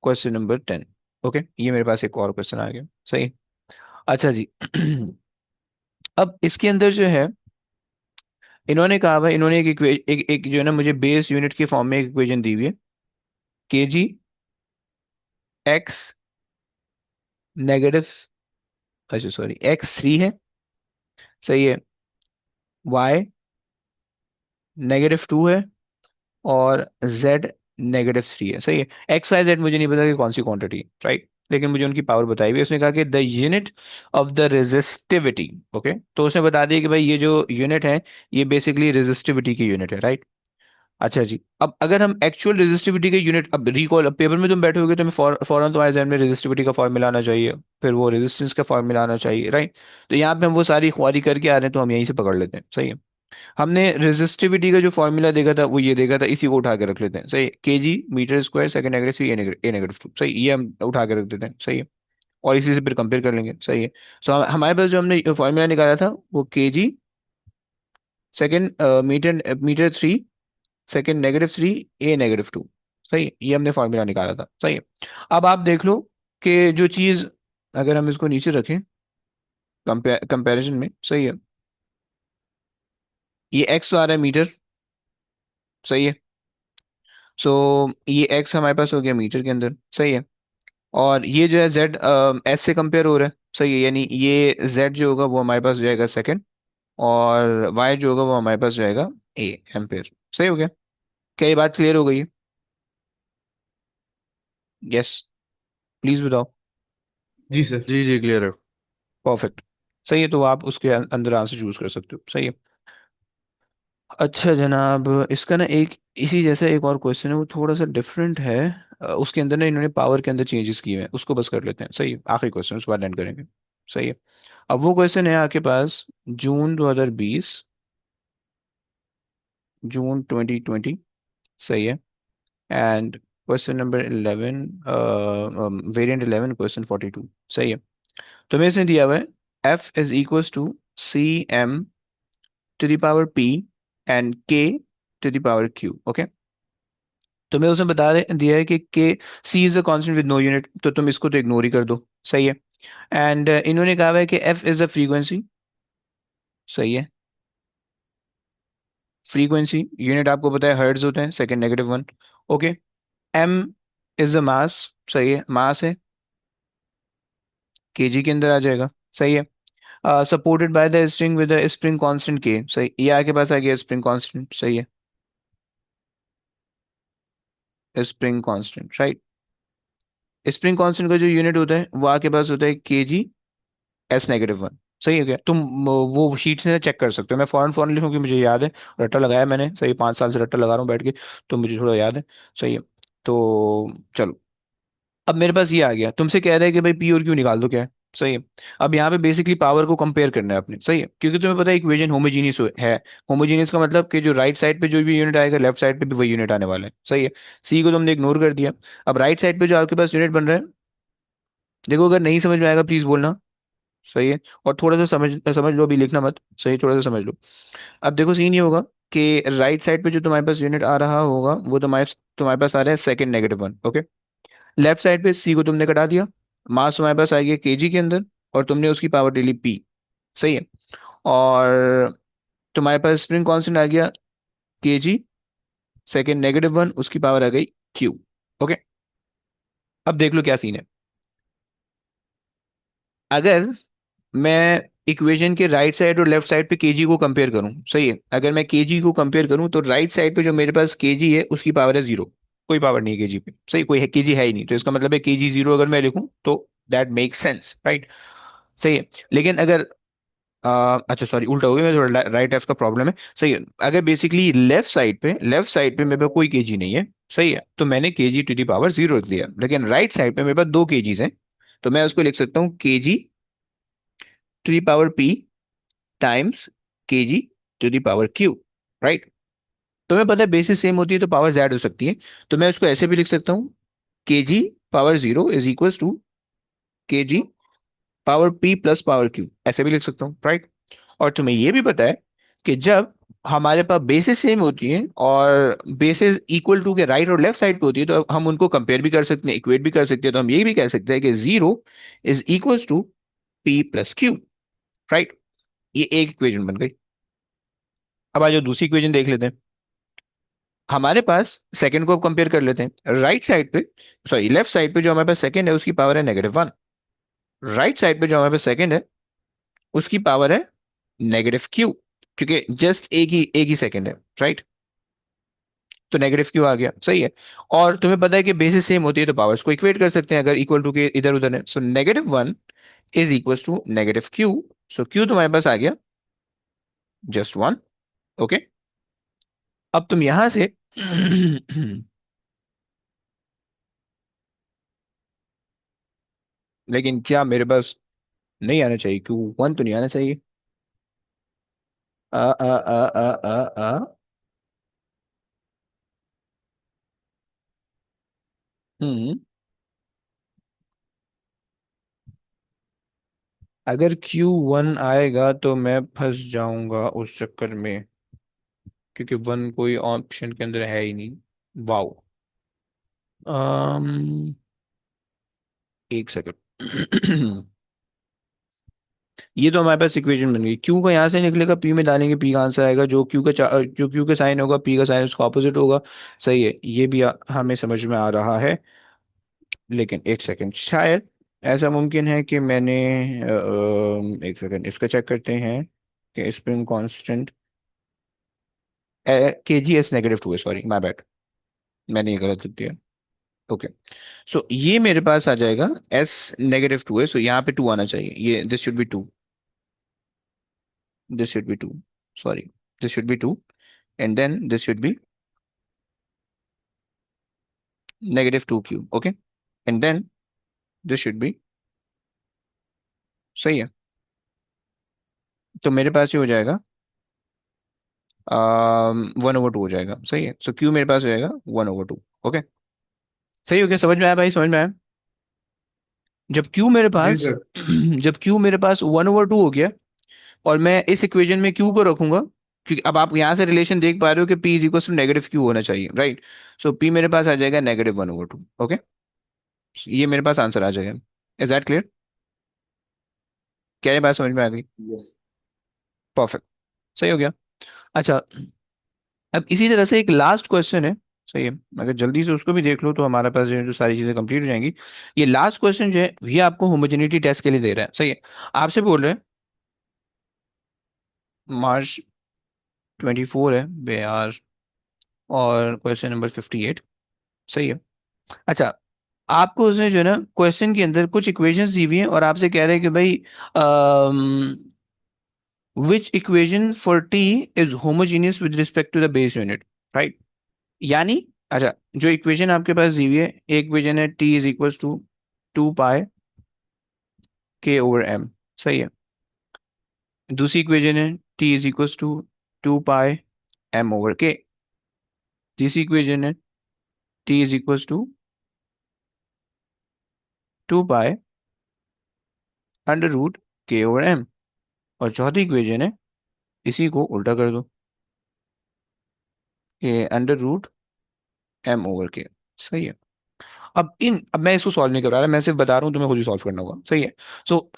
क्वेश्चन नंबर 10। ओके, ये मेरे पास एक और क्वेश्चन आ गया, सही है। अच्छा जी। अब इसके अंदर जो है, इन्होंने कहा भाई, इन्होंने एक जो है ना, मुझे बेस यूनिट के फॉर्म में एक इक्वेशन दी हुई है। केजी एक्स नेगेटिव, अच्छा सॉरी, x3 है, सही है। y -2 है, और z -3 है, सही है। XYZ मुझे नहीं पता कि कौन सी क्वांटिटी, राइट, लेकिन मुझे उनकी पावर बताई हुई है। उसने कहा कि the unit of the resistivity, okay, तो उसने बता दिया कि भाई ये जो यूनिट है, ये बेसिकली रेजिस्टिविटी की यूनिट है, राइट। अच्छा जी, अब अगर हम एक्चुअल रेजिस्टिविटी के यूनिट, अब रिकॉल, अब पेपर में तुम बैठे होगे तो फौरन तुम्हारे जहन में रेजिस्टिविटी का फॉर्मूला आना चाहिए, फिर वो रेजिस्टेंस का फॉर्मूला आना चाहिए, राइट। तो यहाँ पे हम वो सारी ख्वारी करके आ रहे हैं, तो हम यहीं से पकड़ लेते हैं, सही है। हमने रेजिस्टिविटी का जो फॉर्मूला देखा था वो ये देखा था, इसी को उठा के रख लेते हैं, सही। KG metre square second negative C A negative 2, सही, ये हम उठा के रख देते हैं, सही है। और इसी से फिर कंपेयर कर लेंगे, सही है। सो हमारे पास जो हमने फॉर्मूला निकाला था वो KG second metre metre 3 second -3 A-2, सही है। ये हमने फॉर्मूला निकाला था, सही है। अब आप देख लो कि जो चीज़, अगर हम इसको नीचे रखें कंपैरिजन में, सही है, ये एक्स तो आ रहा है मीटर, सही है। सो ये एक्स हमारे पास हो गया मीटर के अंदर, सही है। और ये जो है जेड एस से कंपेयर हो रहा है, सही है, यानी ये जेड जो होगा वो हमारे पास हो जाएगा सेकंड, और वाई जो होगा वो हमारे पास जाएगा ए एम्पेयर, सही हो गया। क्या ये बात क्लियर हो गई है? यस, प्लीज बताओ। जी सर। जी जी क्लियर है। परफेक्ट, सही है। तो आप उसके अंदर आंसर चूज कर सकते हो, सही है। अच्छा जनाब, इसका ना एक इसी जैसा एक और क्वेश्चन है, वो थोड़ा सा डिफरेंट है। उसके अंदर ना इन्होंने पावर के अंदर चेंजेस किए हैं, उसको बस कर लेते हैं, सही है। आखिरी क्वेश्चन, उसके बाद एंड करेंगे, सही है। अब वो क्वेश्चन है आपके पास, जून 2020, जून 2020, सही है। And question number 11, variant 11, question 42, सही है। तुम्हें इसने दिया हुआ है F = CM⁻P and K⁻Q, okay. तुम्हें उसने दिया है कि C is a constant with no unit, तो तुम इसको तो इग्नोर ही कर दो, सही है। एंड इन्होंने कहा हुआ है कि F इज अ फ्रीक्वेंसी, सही है। फ्रीक्वेंसी यूनिट आपको पता है हर्ट्ज होते हैं, second -1, okay. M is a mass, सही है, मास है, केजी के अंदर आ जाएगा, सही है। Supported by the string with the spring constant के, सही, ये आपके पास आ गया स्प्रिंग कांस्टेंट, सही है। Spring constant, right. Spring constant का जो यूनिट होता है वो आपके पास होता है केजी एस नेगेटिव वन। सही है क्या? तुम वो शीट से चेक कर सकते हो, मैं फॉरन फॉरन लिखूँ कि मुझे याद है, रट्टा लगाया मैंने, सही 5 साल से रट्टा लगा रहा हूँ बैठ के, तो मुझे थोड़ा याद है। सही है। तो चलो, अब मेरे पास ये आ गया, तुमसे कह रहा है कि भाई पी और क्यू निकाल दो, क्या है? सही है। अब यहाँ पे बेसिकली पावर को कंपेयर करना है अपने, सही है, क्योंकि तुम्हें पता है इक्वेशन होमोजीनियस है। होमोजीनियस का मतलब कि जो राइट साइड पे जो भी यूनिट आएगा लेफ्ट साइड पे भी वही यूनिट आने वाला है। सही है। सी को तुमने इग्नोर कर दिया। अब राइट साइड पे जो आपके पास यूनिट बन रहा है, देखो अगर नहीं समझ में आएगा प्लीज बोलना। सही है। और थोड़ा सा समझ समझ लो, अभी लिखना मत, सही, थोड़ा सा समझ लो। अब देखो सीन ये होगा कि राइट साइड पे जो तुम्हारे पास यूनिट आ रहा होगा वो तुम्हारे तुम्हारे पास आ रहा है second negative one, okay. Left side पे सी को तुमने कटा दिया, मास तुम्हारे पास आ गया केजी के अंदर, और तुमने उसकी पावर ले ली पी। सही है। और तुम्हारे पास स्प्रिंग कांस्टेंट आ गया केजी सेकंड नेगेटिव वन, उसकी पावर आ गई क्यू। ओके। अब देख लो क्या सीन है। अगर मैं इक्वेशन के राइट साइड और लेफ्ट साइड पे केजी को कंपेयर करूं, सही है, अगर मैं केजी को कंपेयर करूं तो राइट साइड पे जो मेरे पास केजी है उसकी पावर है जीरो। कोई पावर नहीं है केजी पे, सही, कोई है केजी है ही नहीं, तो इसका मतलब है केजी जीरो अगर मैं लिखूं तो दैट मेक्स सेंस, राइट। सही है। लेकिन अगर अच्छा सॉरी, उल्टा हो गया, मैं थोड़ा राइट लेफ्ट का प्रॉब्लम है। सही है। अगर बेसिकली लेफ्ट साइड पे मेरे पास कोई केजी नहीं है, सही है, तो मैंने KG to the power zero रख दिया। लेकिन राइट साइड पे मेरे पास दो केजीज हैं, तो मैं उसको लिख सकता हूँ KG to the power P times KG to the power Q, right. तुम्हें पता है बेसिस सेम होती है तो पावर ज्यादा हो सकती है, तो मैं उसको ऐसे भी लिख सकता हूँ, KG power zero is equal to KG power P plus power Q, ऐसे भी लिख सकता हूँ, राइट। और तुम्हें ये भी पता है कि जब हमारे पास बेसिस सेम होती है और बेसिस इक्वल टू के राइट और लेफ्ट साइड पे होती है तो हम उनको कंपेयर भी कर सकते हैं, इक्वेट भी कर सकते हैं, तो हम ये भी कह सकते हैं कि zero is equal to P plus Q, right. ये एक इक्वेशन बन गई। अब आज जो दूसरी इक्वेशन देख लेते हैं। हमारे पास सेकंड को अब कंपेयर कर लेते हैं, राइट साइड पे, सॉरी लेफ्ट साइड पे जो हमारे पास सेकंड है उसकी पावर है नेगेटिव वन। राइट साइड पे जो हमारे पास सेकंड है उसकी पावर है नेगेटिव क्यू, क्योंकि जस्ट एक ही सेकंड है, राइट। तो नेगेटिव क्यू आ गया, सही है। और तुम्हें पता है कि बेसिस सेम होती है तो पावर्स को इक्वेट कर सकते हैं अगर इक्वल टू के इधर उधर है, so negative one is equal to negative Q. So Q तुम्हारे पास आ गया जस्ट वन, ओके। अब तुम यहां से लेकिन क्या मेरे पास नहीं आना चाहिए, क्यू वन तो नहीं आना चाहिए। आ आ आ आ आ आ हम्म अगर क्यू वन आएगा तो मैं फंस जाऊंगा उस चक्कर में, क्योंकि वन कोई ऑप्शन के अंदर है ही नहीं। वाओ। um, एक सेकंड। ये तो हमारे पास इक्वेशन बन गई, क्यू का यहाँ से निकलेगा पी में डालेंगे, पी का आंसर आएगा, जो क्यू का साइन होगा पी का साइन उसका ऑपोजिट होगा। सही है, ये भी हमें समझ में आ रहा है। लेकिन एक सेकंड, शायद ऐसा मुमकिन है कि मैंने एक सेकंड इसका चेक करते हैं कि स्प्रिंग कांस्टेंट के जी एस नेगेटिव टू है, सॉरी माय बैड, मैंने ये गलत लिख दिया। ओके। सो ये मेरे पास आ जाएगा एस नेगेटिव टू है, सो यहाँ पे टू आना चाहिए, ये this should be two, this should be two, sorry, this should be two, and then this should be negative two Q, okay, and then this should be, सही है। तो मेरे पास ये हो जाएगा 1/2 हो जाएगा, सही है। सो क्यू मेरे पास हो जाएगा 1/2, ओके। सही हो गया, समझ में आया भाई, समझ में आया। जब क्यू मेरे जी पास सर। जब क्यू मेरे पास 1/2 हो गया, और मैं इस इक्वेशन में क्यू को रखूंगा, क्योंकि अब आप यहां से रिलेशन देख पा रहे हो कि P is equal to negative Q होना चाहिए, राइट। सो पी मेरे पास आ जाएगा -1/2, ओके। ये मेरे पास आंसर आ जाएगा। Is that clear? क्या ये बात समझ में आ गई? यस। परफेक्ट। सही हो गया। अच्छा, अब इसी तरह से एक लास्ट क्वेश्चन है, सही है, अगर जल्दी से उसको भी देख लो तो हमारे पास जो सारी चीजें कंप्लीट हो जाएंगी। ये लास्ट क्वेश्चन जो है ये आपको होमोजेनिटी टेस्ट के लिए दे रहा है, सही है। आपसे बोल रहे हैं मार्च 24 है बे यार, और क्वेश्चन नंबर 58, सही है। अच्छा, आपको उसने जो है ना क्वेश्चन के अंदर कुछ इक्वेशंस दी हुई हैं और आपसे कह रहे हैं कि भाई which equation for T is homogeneous with respect to the base unit, right? यानी, अच्छा, जो इक्वेशन आपके पास दी हुई है, एक इक्वेशन है T is equal to 2 pi K over M, सही है। दूसरी इक्वेशन है T is equal to 2 pi M over K. तीसरी इक्वेशन है T is equal to 2 pi under root K over M. और चौथी इक्वेशन है, इसी को उल्टा कर दो, कि अंडर रूट एम ओवर के, सही है। अब मैं इसको सॉल्व नहीं कर रहा, मैं सिर्फ बता रहा हूँ, तुम्हें खुद ही सॉल्व करना होगा, सही है। सो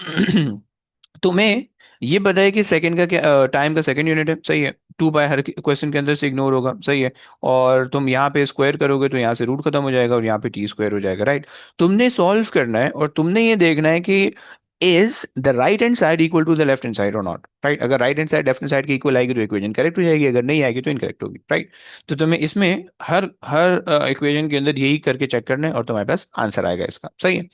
तुम्हें ये पता है कि सेकंड का क्या, टाइम का सेकंड यूनिट है, सही है। 2 पाई हर क्वेश्चन के अंदर से इग्नोर होगा, सही है। और तुम यहाँ पे स्क्वायर करोगे तो यहाँ से रूट खत्म हो जाएगा और यहाँ पे टी स्क्वायर हो जाएगा, राइट? तुमने सॉल्व करना है और तुमने ये देखना है कि is the right hand side equal to the left hand side और नॉट, राइट? अगर right hand side left hand side की इक्वल आएगी तो इक्वेशन करेक्ट हो जाएगी, अगर नहीं आएगी तो इनकरेक्ट होगी, राइट? तो तुम्हें इसमें हर हर इक्वेशन के अंदर यही करके चेक करना है और तुम्हारे पास आंसर आएगा इसका, सही है।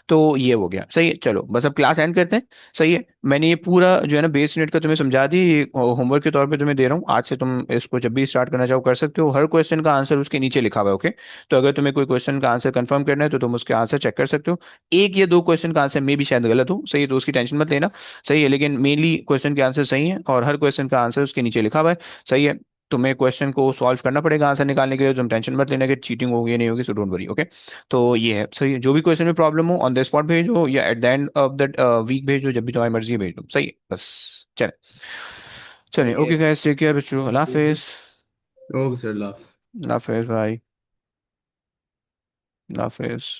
तो ये हो गया, सही है। चलो बस अब क्लास एंड करते हैं, सही है। मैंने ये पूरा जो है ना बेस यूनिट का तुम्हें समझा दी, होमवर्क के तौर पे तुम्हें दे रहा हूँ। आज से तुम इसको जब भी स्टार्ट करना चाहो कर सकते हो। हर क्वेश्चन का आंसर उसके नीचे लिखा हुआ है, ओके? तो अगर तुम्हें कोई क्वेश्चन का आंसर कंफर्म करना है तो तुम उसके आंसर चेक कर सकते हो। एक या दो क्वेश्चन का आंसर में भी शायद गलत हो, सही है, तो उसकी टेंशन मत लेना, सही है। लेकिन मेनली क्वेश्चन के आंसर सही है और हर क्वेश्चन का आंसर उसके नीचे लिखा हुआ है, सही है। तुम्हें क्वेश्चन को सॉल्व करना पड़ेगा आंसर निकालने के लिए, तुम टेंशन मत लेना कि चीटिंग होगी या नहीं होगी, सो डोंट वरी, ओके? तो ये है, सही है। जो भी क्वेश्चन में प्रॉब्लम हो ऑन द स्पॉट भेजो या at the end of the week भेजो, जब भी तुम्हारी मर्जी है भेज दो, सही है। बस चले, चलिए, सही है। ओके गाइस, टेक केयर बच्चों, अल्लाह हाफिज। Okay sir, last. अल्लाह हाफिज भाई, अल्लाह हाफिज।